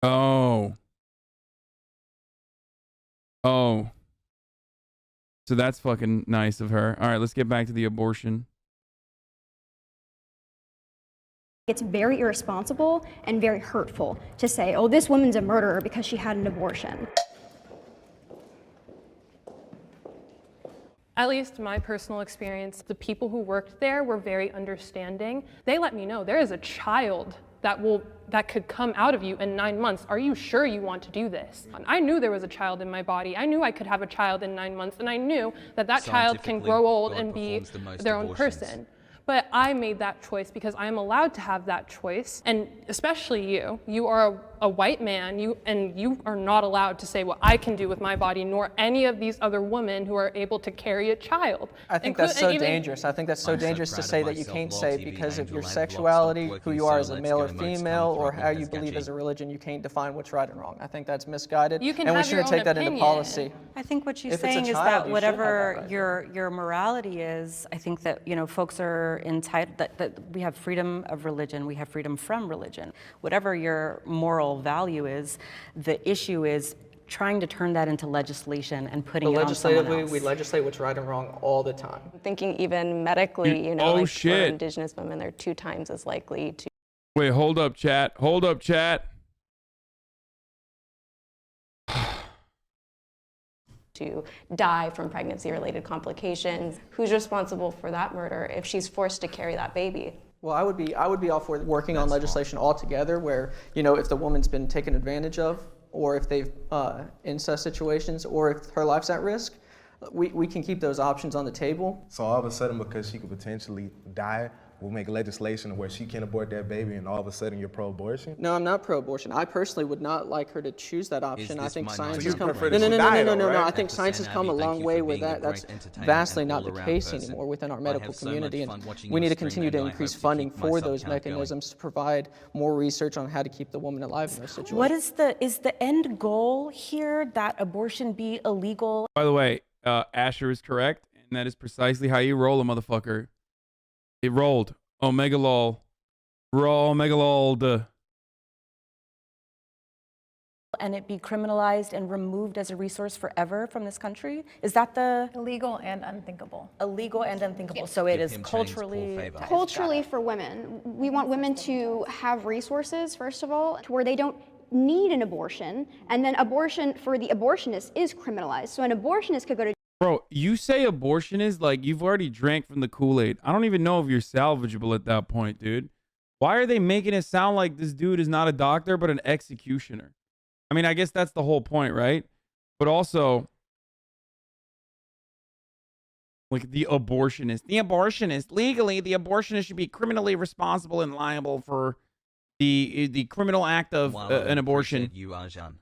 Oh. Oh. So that's fucking nice of her. All right, let's get back to the abortion. It's very irresponsible and very hurtful to say, oh, this woman's a murderer because she had an abortion. At least my personal experience, the people who worked there were very understanding. They let me know there is a child that could come out of you in 9 months. Are you sure you want to do this? And I knew there was a child in my body. I knew I could have a child in 9 months, and I knew that child can grow old and be their own person. But I made that choice because I am allowed to have that choice. And especially you are a white man, you are not allowed to say what I can do with my body, nor any of these other women who are able to carry a child. I think that's so dangerous. I think that's so dangerous to say that you can't say because of your sexuality, who you are as a male or female, or how you believe as a religion, you can't define what's right and wrong. I think that's misguided, and we shouldn't take that into policy. I think what she's saying is that whatever your morality is, I think that folks are entitled, that we have freedom of religion, we have freedom from religion. Whatever your moral value is, the issue is trying to turn that into legislation and putting it on someone else. We legislate what's right and wrong all the time. I'm thinking even medically, like for Indigenous women, they're 2 times as likely to. Wait, hold up, chat. Hold up, chat. To die from pregnancy-related complications. Who's responsible for that murder if she's forced to carry that baby? Well, I would be all for working on legislation altogether, where if the woman's been taken advantage of, or if they've incest situations, or if her life's at risk, we can keep those options on the table. So all of a sudden, because she could potentially die, we'll make legislation where she can abort that baby, and all of a sudden you're pro-abortion? No, I'm not pro-abortion. I personally would not like her to choose that option. I think science has come. No. I think science has come a long way with that. That's vastly not the case anymore within our medical community, and we need to continue to increase funding for those mechanisms to provide more research on how to keep the woman alive in those situations. What is the end goal here, that abortion be illegal? By the way, Asher is correct, and that is precisely how you roll a motherfucker. It rolled. Omega lol. Raw omega lol. And it be criminalized and removed as a resource forever from this country? Is that the illegal and unthinkable? Illegal and unthinkable. So it is culturally For women, we want women to have resources, first of all, to where they don't need an abortion, and then abortion for the abortionist is criminalized. So an abortionist could go to. Bro, you say abortion is like you've already drank from the Kool-Aid. I don't even know if you're salvageable at that point, dude. Why are they making it sound like this dude is not a doctor but an executioner? I mean, I guess that's the whole point, right? But also, like the abortionist. Legally, the abortionist should be criminally responsible and liable for the criminal act of an abortion. You are Jean.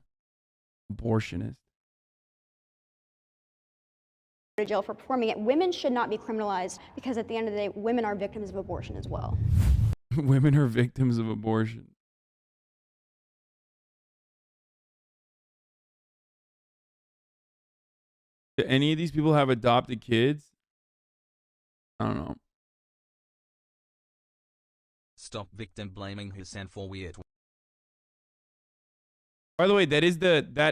Abortionist. To jail for performing it. Women should not be criminalized because at the end of the day, women are victims of abortion as well. Women are victims of abortion. Do any of these people have adopted kids? I don't know. Stop victim blaming Hassan for weird. By the way, that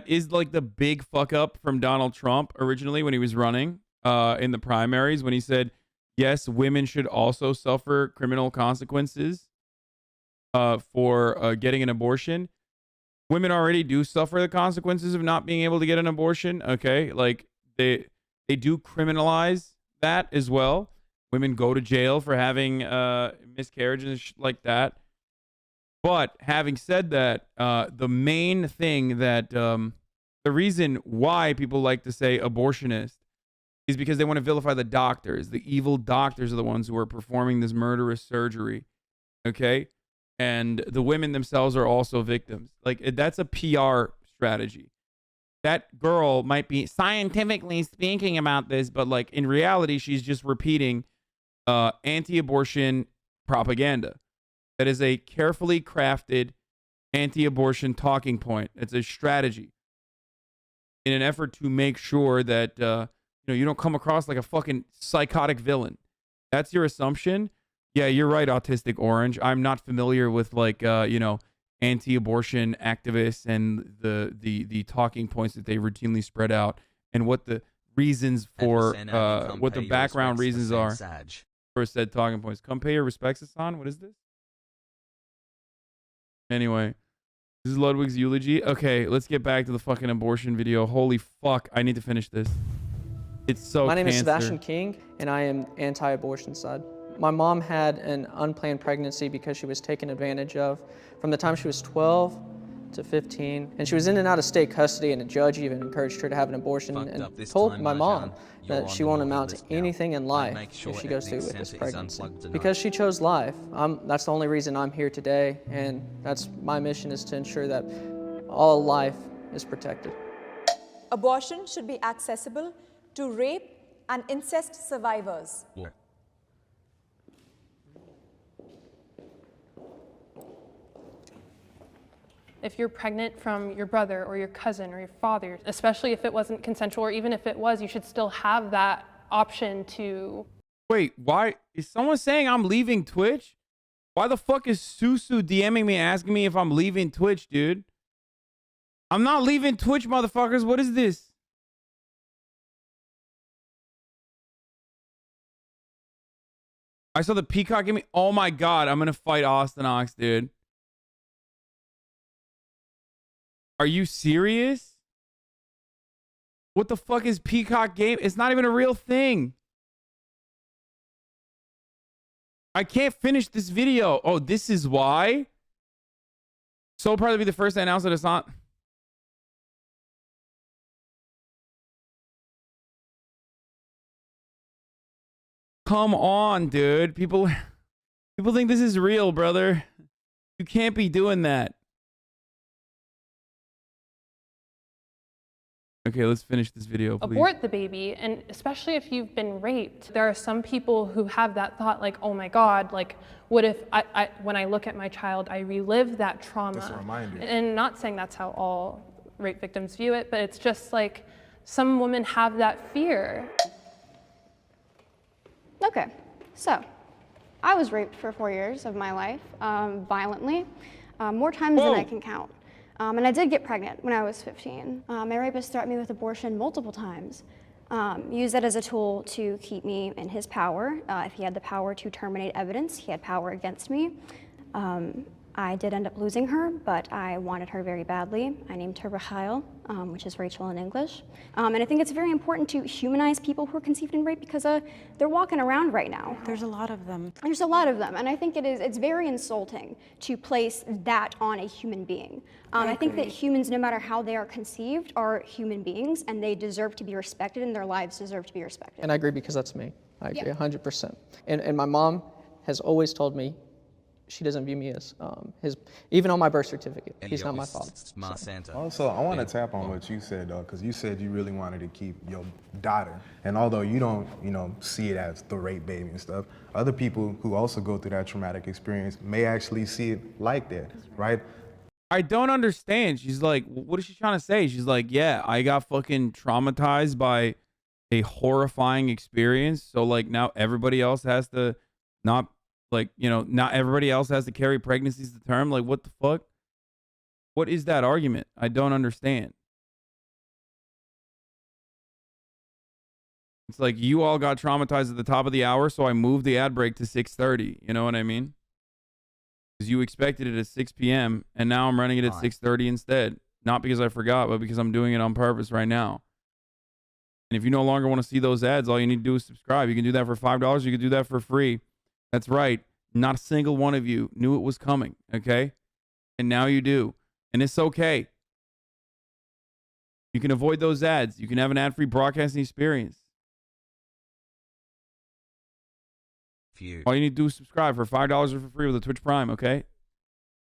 is like the big fuck up from Donald Trump originally when he was running in the primaries, when he said, yes, women should also suffer criminal consequences for getting an abortion. Women already do suffer the consequences of not being able to get an abortion. Okay, like they do criminalize that as well. Women go to jail for having miscarriages and shit like that. But having said that, the main thing that the reason why people like to say abortionist is because they want to vilify the doctors. The evil doctors are the ones who are performing this murderous surgery. Okay? And the women themselves are also victims. Like, that's a PR strategy. That girl might be scientifically speaking about this, but like in reality, she's just repeating anti-abortion propaganda. That is a carefully crafted anti-abortion talking point. It's a strategy in an effort to make sure that you don't come across like a fucking psychotic villain. That's your assumption. Yeah, you're right, Autistic Orange. I'm not familiar with like anti-abortion activists and the talking points that they routinely spread out and what the reasons for what the background reasons are for said talking points. Come pay your respects, Hasan. What is this? Anyway, this is Ludwig's eulogy. Okay, let's get back to the fucking abortion video. Holy fuck, I need to finish this. It's so My name is cancer. Sebastian King, and I am anti-abortion side. My mom had an unplanned pregnancy because she was taken advantage of from the time she was 12 to 15, and she was in and out of state custody, and a judge even encouraged her to have an abortion and told my mom that she won't amount to anything in life if she goes through with this pregnancy. Because she chose life. That's the only reason I'm here today, and that's my mission, is to ensure that all life is protected. Abortion should be accessible to rape and incest survivors. If you're pregnant from your brother or your cousin or your father, especially if it wasn't consensual, or even if it was, you should still have that option to... Wait, why? Is someone saying I'm leaving Twitch? Why the fuck is Susu DMing me asking me if I'm leaving Twitch, dude? I'm not leaving Twitch, motherfuckers. What is this? I saw the Peacock give me... Oh my god, I'm gonna fight Austin Ox, dude. Are you serious? What the fuck is Peacock game? It's not even a real thing. I can't finish this video. Oh, this is why? So proud to be the first to announce that it's not. Come on, dude. People think this is real, brother. You can't be doing that. Okay, let's finish this video, please. Abort the baby, and especially if you've been raped. There are some people who have that thought, like, oh my God, like, what if when I look at my child, I relive that trauma? That's a reminder. And not saying that's how all rape victims view it, but it's just like, some women have that fear. Okay, so I was raped for 4 years of my life, violently, more times than I can count. And I did get pregnant when I was 15. My rapist threatened me with abortion multiple times, used that as a tool to keep me in his power. If he had the power to terminate evidence, he had power against me. I did end up losing her, but I wanted her very badly. I named her Rahel, which is Rachel in English. And I think it's very important to humanize people who are conceived in rape because they're walking around right now. There's a lot of them. There's a lot of them, and I think it's very insulting to place that on a human being. I think that humans, no matter how they are conceived, are human beings, and they deserve to be respected, and their lives deserve to be respected. And I agree because that's me. I agree 100%. And my mom has always told me she doesn't view me as even on my birth certificate, he's not my father. So. Also, I want to tap on what you said, though, because you said you really wanted to keep your daughter. And although you don't, see it as the rape baby and stuff, other people who also go through that traumatic experience may actually see it like that, right? I don't understand. She's like, what is she trying to say? She's like, yeah, I got fucking traumatized by a horrifying experience. So like now everybody else has to not everybody else has to carry pregnancies to term. Like, what the fuck? What is that argument? I don't understand. It's like you all got traumatized at the top of the hour, so I moved the ad break to 6:30. You know what I mean? Because you expected it at 6 p.m. and now I'm running it at 6:30 instead. Not because I forgot, but because I'm doing it on purpose right now. And if you no longer want to see those ads, all you need to do is subscribe. You can do that for $5. You can do that for free. That's right. Not a single one of you knew it was coming, okay? And now you do. And it's okay. You can avoid those ads. You can have an ad-free broadcasting experience. All you need to do is subscribe for $5 or for free with a Twitch Prime, okay?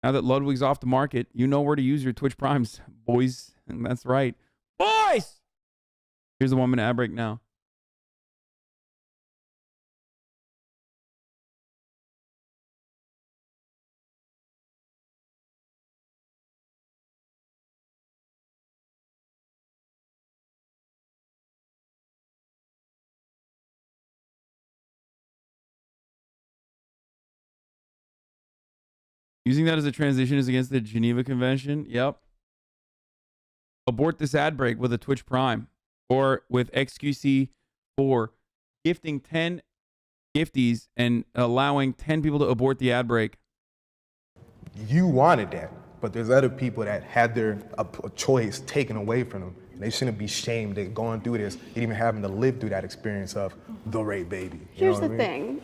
Now that Ludwig's off the market, you know where to use your Twitch Primes, boys. And that's right. Boys! Here's the 1 minute ad break now. Using that as a transition is against the Geneva Convention. Yep. Abort this ad break with a Twitch Prime or with XQC for gifting 10 gifties and allowing 10 people to abort the ad break. You wanted that, but there's other people that had their a choice taken away from them. They shouldn't be shamed at going through this and even having to live through that experience of the rape baby. Here's the thing.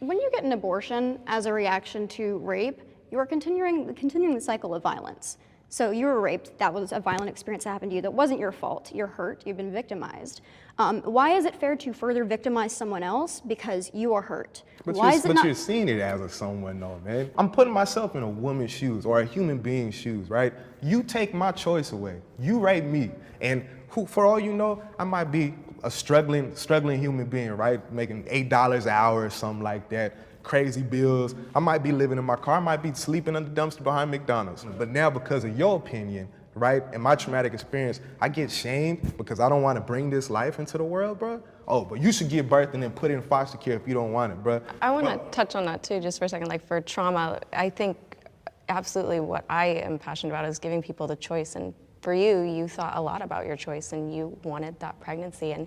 When you get an abortion as a reaction to rape, you are continuing the cycle of violence. So you were raped, that was a violent experience that happened to you, that wasn't your fault, you're hurt, you've been victimized. Why is it fair to further victimize someone else because you are hurt? But You're seeing it as a someone though, man. I'm putting myself in a woman's shoes or a human being's shoes, right? You take my choice away, you rape me, and who, for all you know, I might be a struggling human being, right? Making $8 an hour or something like that. Crazy bills. I might be living in my car. I might be sleeping under the dumpster behind McDonald's. But now because of your opinion, right, and my traumatic experience, I get shamed because I don't want to bring this life into the world, bro. Oh, but you should give birth and then put it in foster care if you don't want it, bro. I want to touch on that too, just for a second. Like for trauma, I think absolutely what I am passionate about is giving people the choice. And for you, you thought a lot about your choice and you wanted that pregnancy. And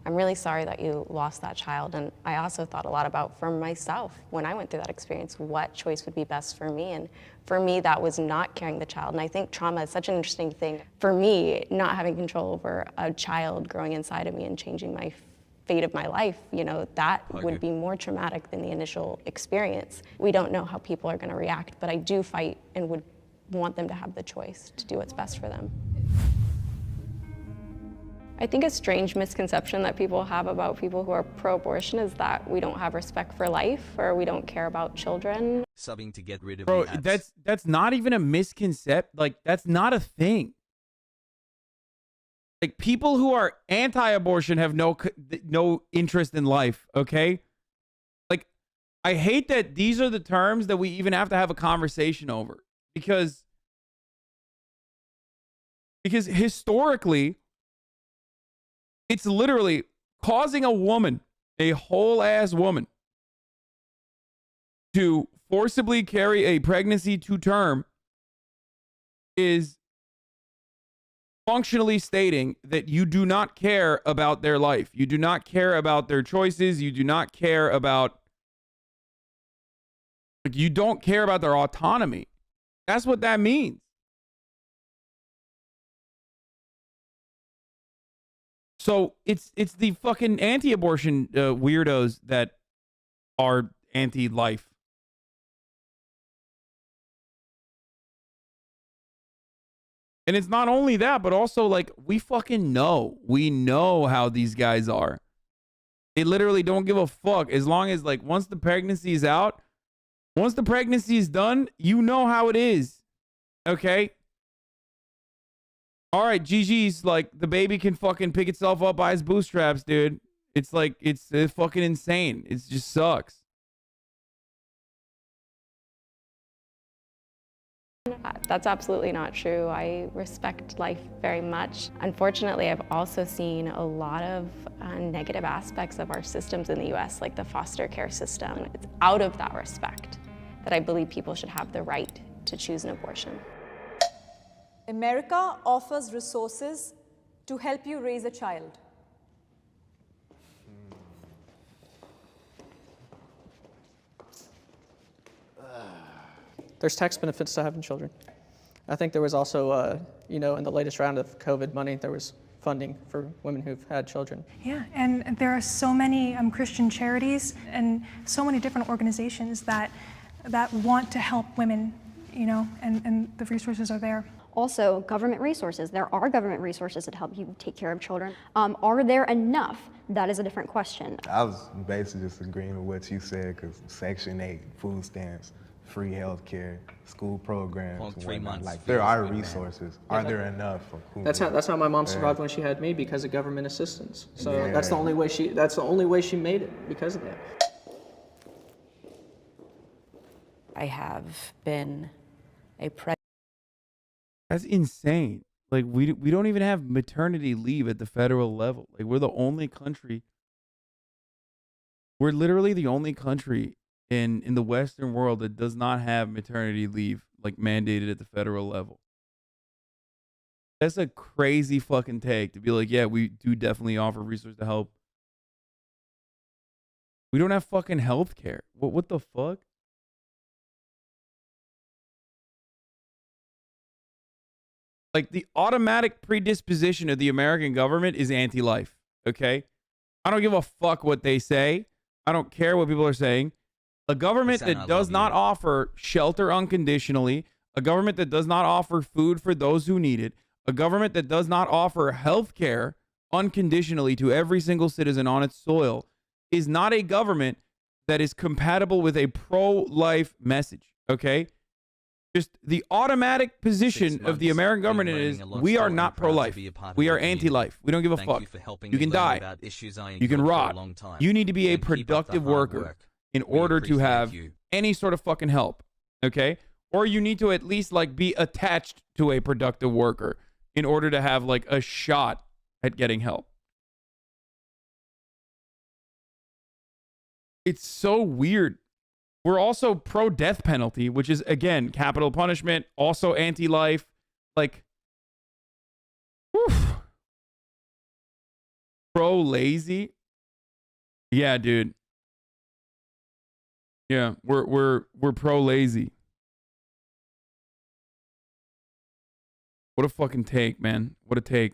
I'm really sorry that you lost that child. And I also thought a lot about, for myself, when I went through that experience, what choice would be best for me. And for me, that was not carrying the child. And I think trauma is such an interesting thing. For me, not having control over a child growing inside of me and changing my fate of my life, you know, that would be more traumatic than the initial experience. We don't know how people are going to react, but I do fight and would want them to have the choice to do what's best for them. I think a strange misconception that people have about people who are pro-abortion is that we don't have respect for life or we don't care about children. Subbing to get rid of Bro, the ads. that's not even a misconception. Like, that's not a thing. Like, people who are anti-abortion have no interest in life, okay? Like, I hate that these are the terms that we even have to have a conversation over. Because historically, it's literally causing a woman, a whole-ass woman, to forcibly carry a pregnancy to term is functionally stating that you do not care about their life. You do not care about their choices. You do not care about... Like, you don't care about their autonomy. That's what that means. So it's the fucking anti-abortion weirdos that are anti-life. And it's not only that, but also, like, we fucking know. We know how these guys are. They literally don't give a fuck. As long as, like, once the pregnancy is out, once the pregnancy is done, you know how it is. Okay? All right, GG's, like, the baby can fucking pick itself up by its bootstraps, dude. It's like, it's fucking insane. It just sucks. That's absolutely not true. I respect life very much. Unfortunately, I've also seen a lot of negative aspects of our systems in the US, like the foster care system. It's out of that respect that I believe people should have the right to choose an abortion. America offers resources to help you raise a child. There's tax benefits to having children. I think there was also, you know, in the latest round of COVID money, there was funding for women who've had children. Yeah, and there are so many Christian charities and so many different organizations that want to help women, you know, and the resources are there. Also, government resources. There are government resources that help you take care of children. Are there enough? That is a different question. I was basically just agreeing with what you said, because Section 8, food stamps, free health care, school programs, Well, 3 months like there are feels good, man. resources. Are there enough? That's how my mom survived when she had me, because of government assistance. So Yeah. that's the only way she made it, because of that. I have been a That's insane. Like we don't even have maternity leave at the federal level. Like we're the only country. We're literally the only country in the Western world that does not have maternity leave like mandated at the federal level. That's a crazy fucking take to be like, yeah, we do definitely offer resources to help. We don't have fucking health care. What the fuck? Like the automatic predisposition of the American government is anti-life, okay? I don't give a fuck what they say. I don't care what people are saying. A government Hassan, that I does love not you. offer shelter unconditionally, a government that does not offer food for those who need it, a government that does not offer health care unconditionally to every single citizen on its soil is not a government that is compatible with a pro-life message, okay? Just the automatic position 6 of the months, American been government learning is a lot we still are and not proud to pro-life. be a part of We your are community. anti-life. We don't give a Thank fuck. you for helping You me can learn die. about issues I You can ignored for a rot. long time. You need to be a And keep up the productive hard worker work. in We order to appreciate have you. any sort of fucking help, okay? Or you need to at least like be attached to a productive worker in order to have like a shot at getting help. It's so weird. We're also pro death penalty, which is again capital punishment, also anti-life. Like, whew. Pro lazy. Yeah, dude. Yeah, we're pro lazy. What a fucking take, man. What a take.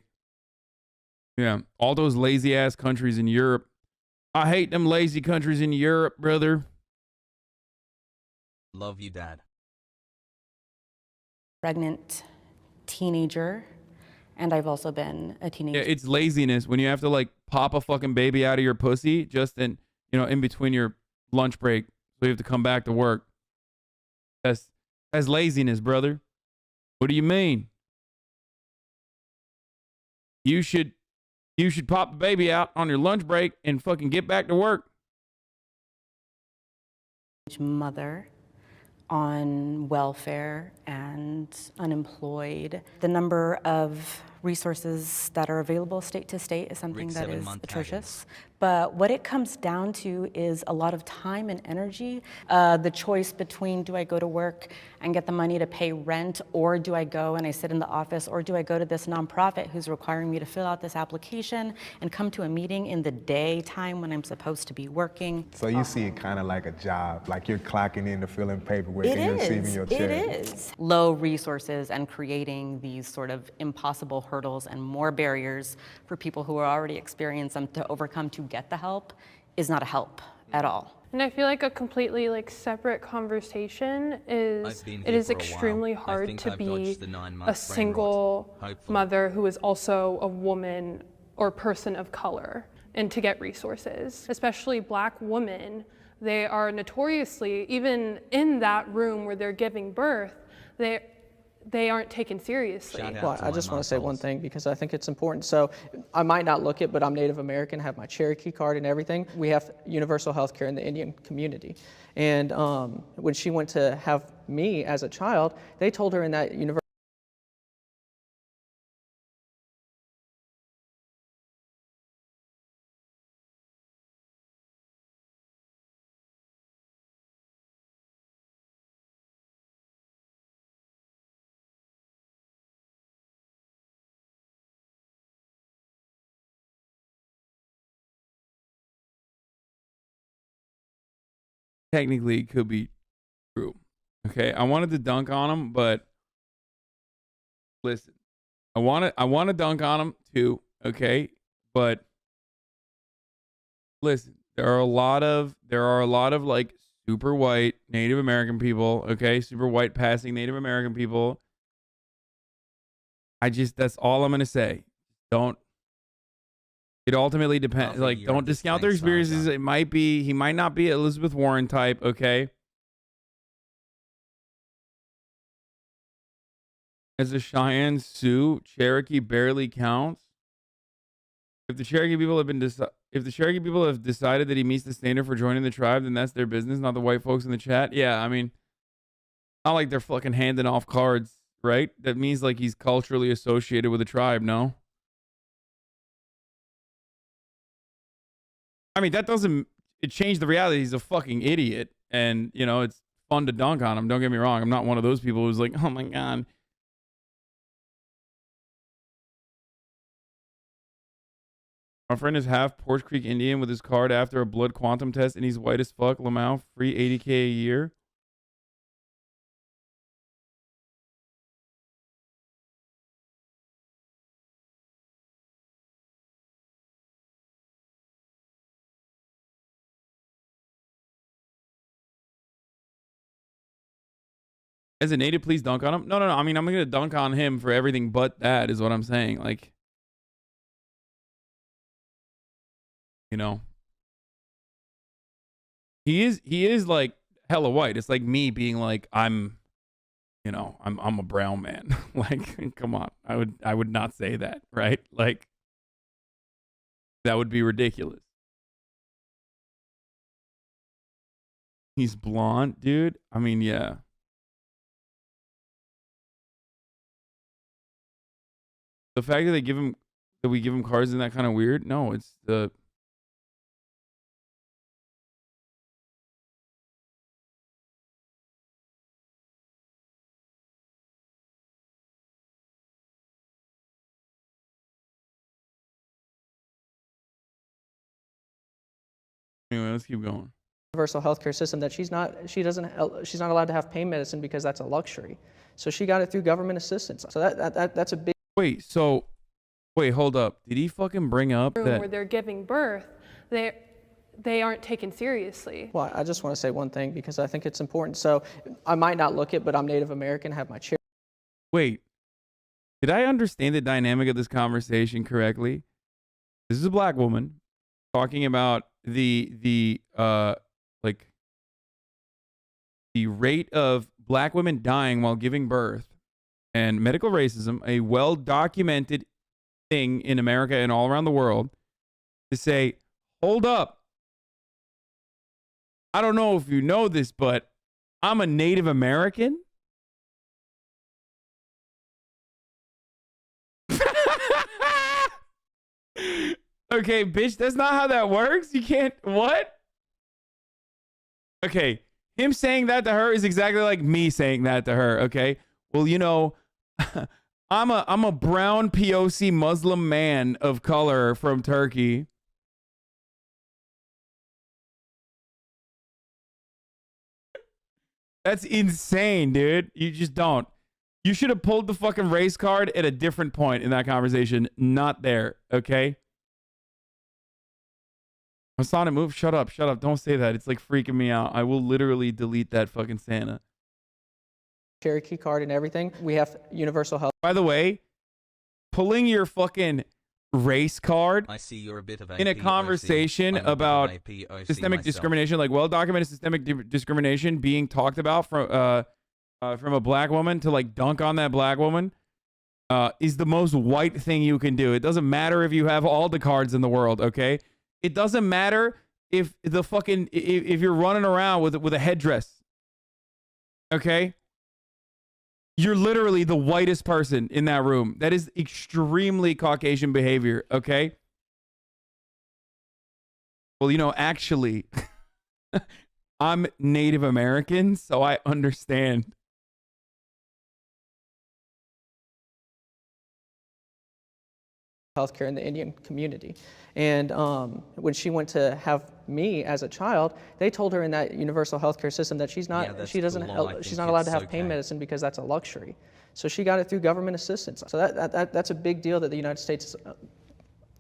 Yeah, all those lazy ass countries in Europe. I hate them lazy countries in Europe, brother. Love you, Dad. pregnant teenager, and I've also been a teenager. Yeah, it's laziness when you have to like pop a fucking baby out of your pussy just in, you know, in between your lunch break, so you have to come back to work. That's laziness, brother. What do you mean? You should pop the baby out on your lunch break and fucking get back to work. Mother on welfare and unemployed. The number of resources that are available state to state is something that is atrocious. But what it comes down to is a lot of time and energy. The choice between, do I go to work and get the money to pay rent, or do I go and I sit in the office, or do I go to this nonprofit who's requiring me to fill out this application and come to a meeting in the daytime when I'm supposed to be working. So you see it kind of like a job, like you're clocking in to fill in paperwork It and you're receiving your check. It is. Low resources and creating these sort of impossible hurdles and more barriers for people who are already experienced them to overcome to get the help is not a help at all. And I feel like a completely separate conversation is it is extremely hard to be a single mother who is also a woman or person of color and to get resources. Especially Black women, they are notoriously, even in that room where they're giving birth, they aren't taken seriously. Well, I just want to say one thing because I think it's important. So I might not look it, but I'm Native American, have my Cherokee card and everything. We have universal health care in the Indian community. And when she went to have me as a child, they told her in that universal Technically, it could be true. Okay, I wanted to dunk on him, but listen, I want to dunk on him too. okay? But listen, there are a lot of like super white Native American people, okay? Super white passing Native American people. That's all I'm gonna say. It ultimately depends. Like, don't discount their experiences. He might not be Elizabeth Warren type, okay? As a Cheyenne Sioux, Cherokee barely counts. If the Cherokee people have decided that he meets the standard for joining the tribe, then that's their business, not the white folks in the chat. Yeah, I mean, not like they're fucking handing off cards, right? That means like he's culturally associated with the tribe, no? I mean, that doesn't change the reality. He's a fucking idiot. And, you know, it's fun to dunk on him. Don't get me wrong. I'm not one of those people who's like, oh my God. My friend is half Porch Creek Indian with his card after a blood quantum test, and he's white as fuck. Lamau, free $80K a year. As a native, please dunk on him. No. I mean, I'm going to dunk on him for everything but that is what I'm saying. Like, you know, he is like hella white. It's like me being like, I'm a brown man. Like, come on. I would not say that, right? Like, that would be ridiculous. He's blonde, dude. I mean, yeah. The fact that we give him cards isn't that kind of weird? No, it's the Anyway, let's keep going. Universal healthcare system that she's not allowed to have pain medicine because that's a luxury. So she got it through government assistance. So that's a big. Wait, hold up. Did he fucking bring up that where they're giving birth, they aren't taken seriously? Well, I just want to say one thing because I think it's important. So I might not look it, but I'm Native American, have my chair. Wait, did I understand the dynamic of this conversation correctly? This is a black woman talking about the rate of black women dying while giving birth and medical racism, a well-documented thing in America and all around the world, to say, hold up. I don't know if you know this, but I'm a Native American. Okay, bitch, that's not how that works. You can't, what? Okay, him saying that to her is exactly like me saying that to her, okay? Well, you know, I'm a brown POC Muslim man of color from Turkey. That's insane, dude. You just don't. You should have pulled the fucking race card at a different point in that conversation. Not there, okay? Hasan, move. Shut up. Don't say that. It's like freaking me out. I will literally delete that fucking Santa. Cherokee card and everything. We have universal health. By the way, pulling your fucking race card I see you're a bit of in a conversation about systemic discrimination, like well-documented systemic discrimination being talked about from a black woman to like dunk on that black woman is the most white thing you can do. It doesn't matter if you have all the cards in the world, okay? It doesn't matter if if you're running around with a headdress, okay? You're literally the whitest person in that room. That is extremely Caucasian behavior, okay? Well, you know, actually, I'm Native American, so I understand. Healthcare in the Indian community. And when she went to have me as a child, they told her in that universal healthcare system that she's not allowed to have pain medicine because that's a luxury. So she got it through government assistance. So that's a big deal that the United States is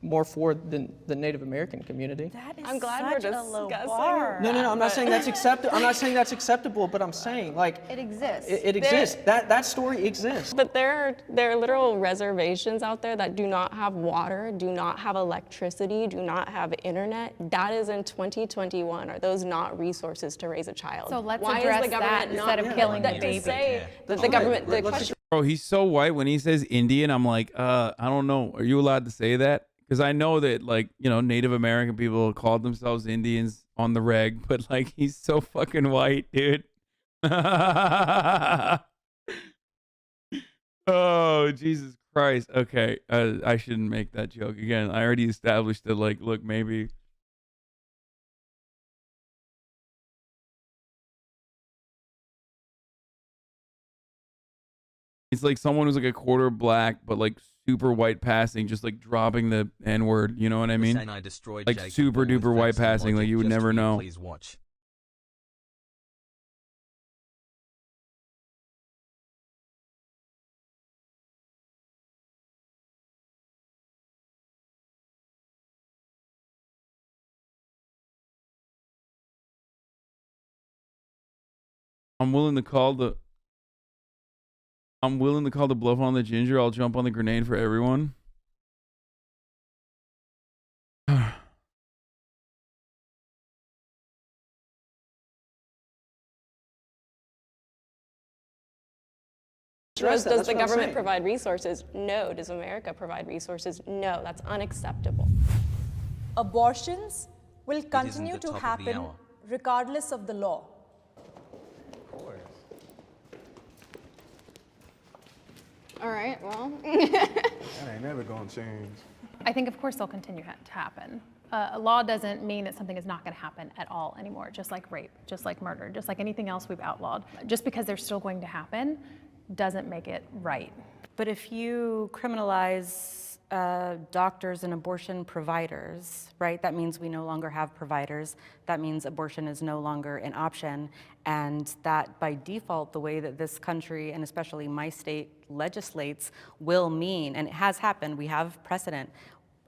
more for the Native American community. That is I'm glad we're such a low discussing bar. No, I'm not saying that's acceptable. I'm not saying that's acceptable, but I'm saying like It exists. it exists. That story exists. But there are literal reservations out there that do not have water, do not have electricity, do not have internet. That is in 2021. Are those not resources to raise a child? So let's Why address is the government that not instead of killing the that baby. to say that the Right. government? The Let's question. Bro, he's so white when he says Indian. I'm like, I don't know. Are you allowed to say that? Because I know that, like, you know, Native American people called themselves Indians on the reg, but like, he's so fucking white, dude. Oh, Jesus Christ. Okay, I shouldn't make that joke again. I already established that, like, look, maybe. It's like someone who's like a quarter black, but like super white passing, just like dropping the N word. You know what I mean? Saying I destroyed Like Jacob super Paul with duper white facts and passing, like logic you would just never for you, know. Please watch. I'm willing to call the bluff on the ginger. I'll jump on the grenade for everyone. Does the government provide resources? No. Does America provide resources? No. That's unacceptable. Abortions will isn't continue the to top of the happen hour. regardless of the law. All right, well. That ain't never gonna change. I think, of course, they'll continue to happen. A law doesn't mean that something is not going to happen at all anymore, just like rape, just like murder, just like anything else we've outlawed. Just because they're still going to happen doesn't make it right. But if you criminalize doctors and abortion providers, right, that means we no longer have providers. That means abortion is no longer an option. And that by default, the way that this country, and especially my state, legislates will mean, and it has happened, we have precedent,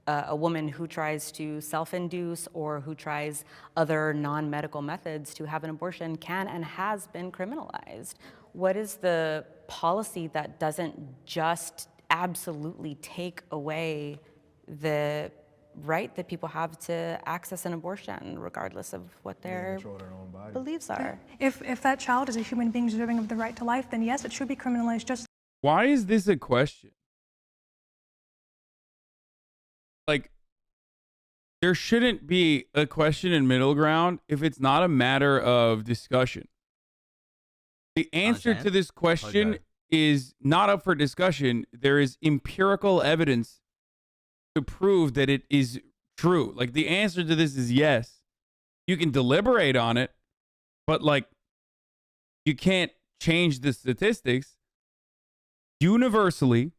a woman who tries to self-induce or who tries other non-medical methods to have an abortion can and has been criminalized. What is the policy that doesn't just absolutely take away the right that people have to access an abortion, regardless of what their Control their own body. beliefs are? If that child is a human being deserving of the right to life, then yes, it should be criminalized just Why is this a question? Like, there shouldn't be a question in middle ground if it's not a matter of discussion. The answer Hasan? to this question Okay. is not up for discussion. There is empirical evidence to prove that it is true. Like, the answer to this is yes. You can deliberate on it, but like, you can't change the statistics. Universally,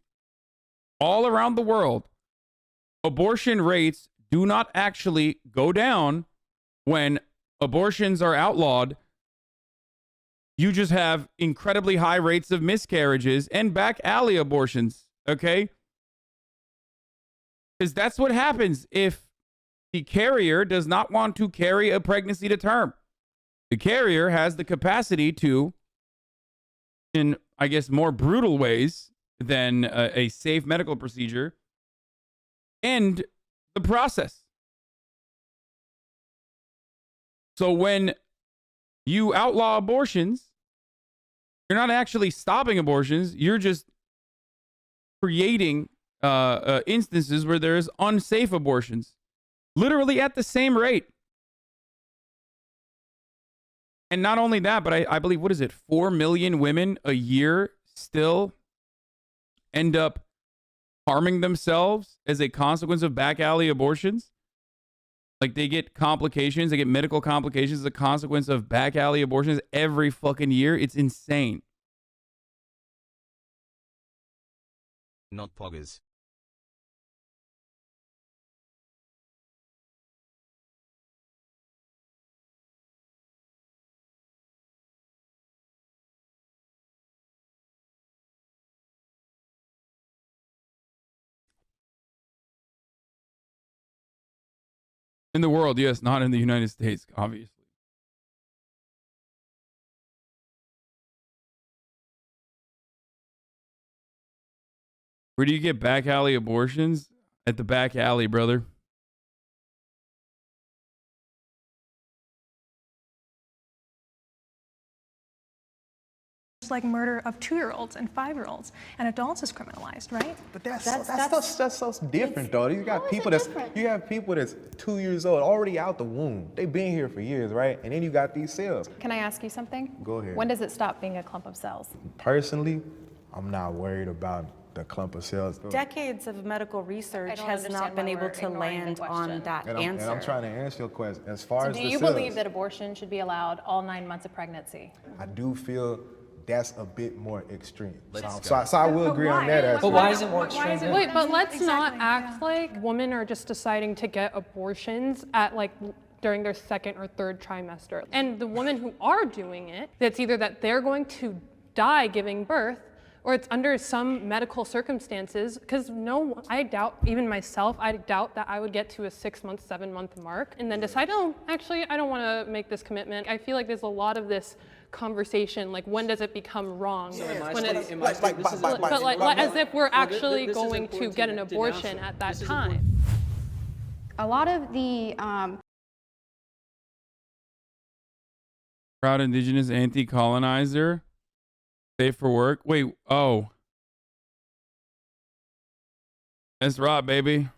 all around the world, abortion rates do not actually go down when abortions are outlawed. You just have incredibly high rates of miscarriages and back alley abortions, okay? Because that's what happens if the carrier does not want to carry a pregnancy to term. The carrier has the capacity to, in, I guess, more brutal ways than a safe medical procedure, end the process. So when you outlaw abortions, you're not actually stopping abortions. You're just creating instances where there's unsafe abortions, literally at the same rate. And not only that, but I believe, what is it, 4 million women a year still end up harming themselves as a consequence of back alley abortions. Like, they get complications, they get medical complications as a consequence of back alley abortions every fucking year. It's insane. Not poggers. In the world, yes, not in the United States, obviously. Where do you get back alley abortions? At the back alley, brother. Like murder of 2-year-olds and 5-year-olds, and adults is criminalized, right? But that's so different, though. You got people that's 2 years old, already out the womb. They've been here for years, right? And then you got these cells. Can I ask you something? Go ahead. When does it stop being a clump of cells? Personally, I'm not worried about the clump of cells. Decades of medical research has not been able to land on that answer. And I'm trying to answer your question. As far So as do the you cells, believe that abortion should be allowed all 9 months of pregnancy? I do feel that's a bit more extreme. So I will agree on that. But why is it more extreme? Wait, but let's not act like women are just deciding to get abortions at like during their 2nd or 3rd trimester. And the women who are doing it, it's either that they're going to die giving birth, or it's under some medical circumstances, because I doubt, even myself, I doubt that I would get to a 6-month, 7-month mark and then decide, oh, actually, I don't want to make this commitment. I feel like there's a lot of this conversation, like when does it become wrong? When it's, but like as if we're actually going to get an abortion at that time. A lot of the Proud indigenous anti-colonizer. Safe for work. Wait, oh. That's right, baby.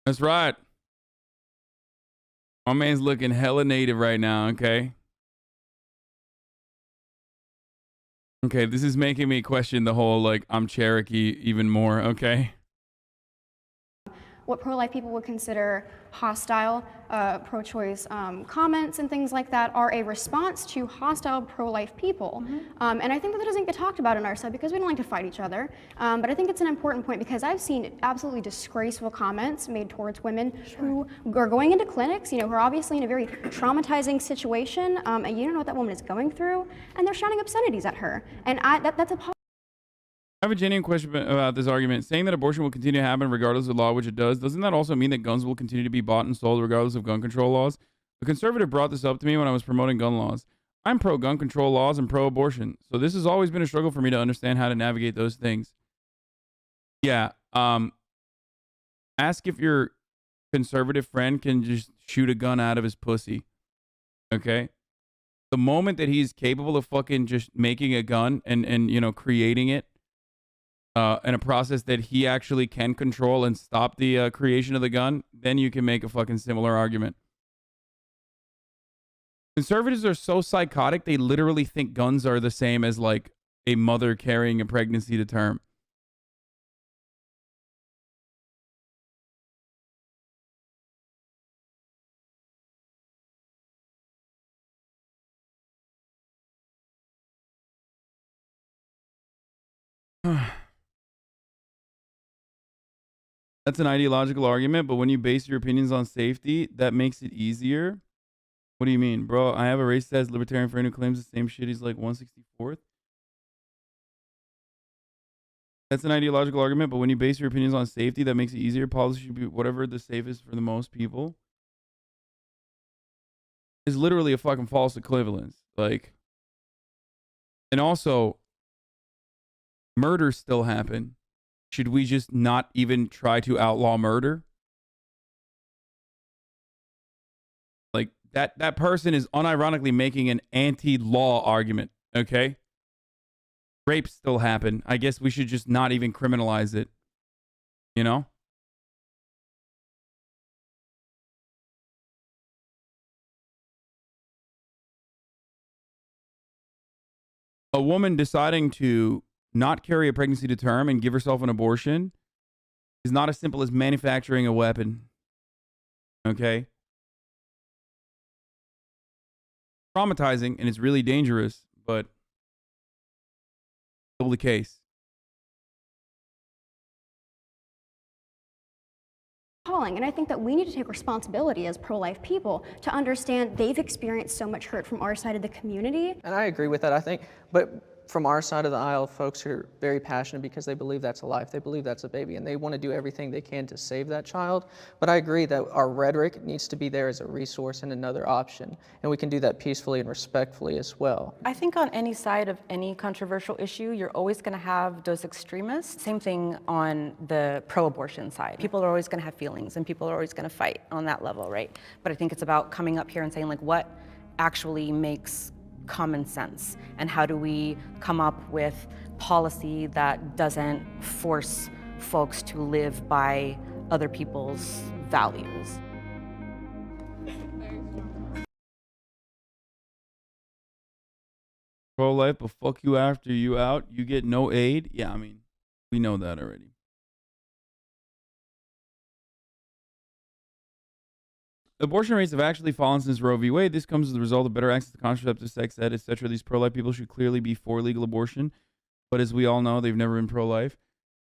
That's right. My man's looking hella native right now, okay? Okay, this is making me question the whole, like, I'm Cherokee even more, okay? what pro-life people would consider hostile pro-choice comments and things like that are a response to hostile pro-life people. And I think that doesn't get talked about on our side because we don't like to fight each other. But I think it's an important point because I've seen absolutely disgraceful comments made towards women who are going into clinics, you know, who are obviously in a very traumatizing situation, and you don't know what that woman is going through, and they're shouting obscenities at her. And that's a I have a genuine question about this argument. Saying that abortion will continue to happen regardless of law, which it doesn't that also mean that guns will continue to be bought and sold regardless of gun control laws? A conservative brought this up to me when I was promoting gun laws. I'm pro-gun control laws and pro-abortion, so this has always been a struggle for me to understand how to navigate those things. Yeah, ask if your conservative friend can just shoot a gun out of his pussy, okay? The moment that he's capable of fucking just making a gun and you know, creating it, in a process that he actually can control and stop the creation of the gun, then you can make a fucking similar argument. Conservatives are so psychotic, they literally think guns are the same as like a mother carrying a pregnancy to term. That's an ideological argument, but when you base your opinions on safety, that makes it easier. What do you mean? Bro, I have a racist ass libertarian friend who claims the same shit. He's like 164th. That's an ideological argument, but when you base your opinions on safety, that makes it easier. Policy should be whatever the safest for the most people. Is literally a fucking false equivalence. Like, and also, murders still happen. Should we just not even try to outlaw murder? Like, that person is unironically making an anti-law argument, okay? Rapes still happen. I guess we should just not even criminalize it. You know? A woman deciding to not carry a pregnancy to term and give herself an abortion is not as simple as manufacturing a weapon. Okay? Traumatizing, and it's really dangerous, but still the case. And I think that we need to take responsibility as pro-life people to understand they've experienced so much hurt from our side of the community. And I agree with that, I think, but from our side of the aisle, folks are very passionate because they believe that's a life, they believe that's a baby, and they want to do everything they can to save that child. But I agree that our rhetoric needs to be there as a resource and another option, and we can do that peacefully and respectfully as well. I think on any side of any controversial issue, you're always going to have those extremists. Same thing on the pro-abortion side. People are always going to have feelings, and people are always going to fight on that level, right? But I think it's about coming up here and saying, like, what actually makes common sense, and how do we come up with policy that doesn't force folks to live by other people's values. Pro-life, but fuck you after you out. You get no aid. Yeah, I mean, we know that already. Abortion rates have actually fallen since Roe v. Wade. This comes as a result of better access to contraceptive, sex ed, etc. These pro-life people should clearly be for legal abortion, but as we all know, they've never been pro-life.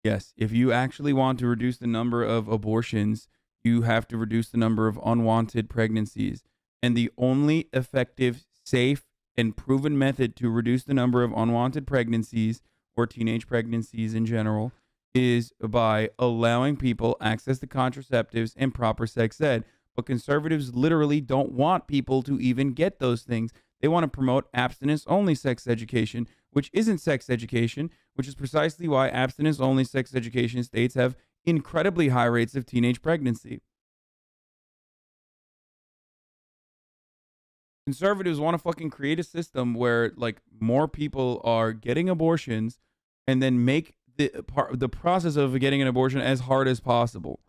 Yes, if you actually want to reduce the number of abortions, you have to reduce the number of unwanted pregnancies. And the only effective, safe, and proven method to reduce the number of unwanted pregnancies or teenage pregnancies in general is by allowing people access to contraceptives and proper sex ed. But conservatives literally don't want people to even get those things. They want to promote abstinence-only sex education, which isn't sex education, which is precisely why abstinence-only sex education states have incredibly high rates of teenage pregnancy. Conservatives want to fucking create a system where, like, more people are getting abortions and then make the process of getting an abortion as hard as possible.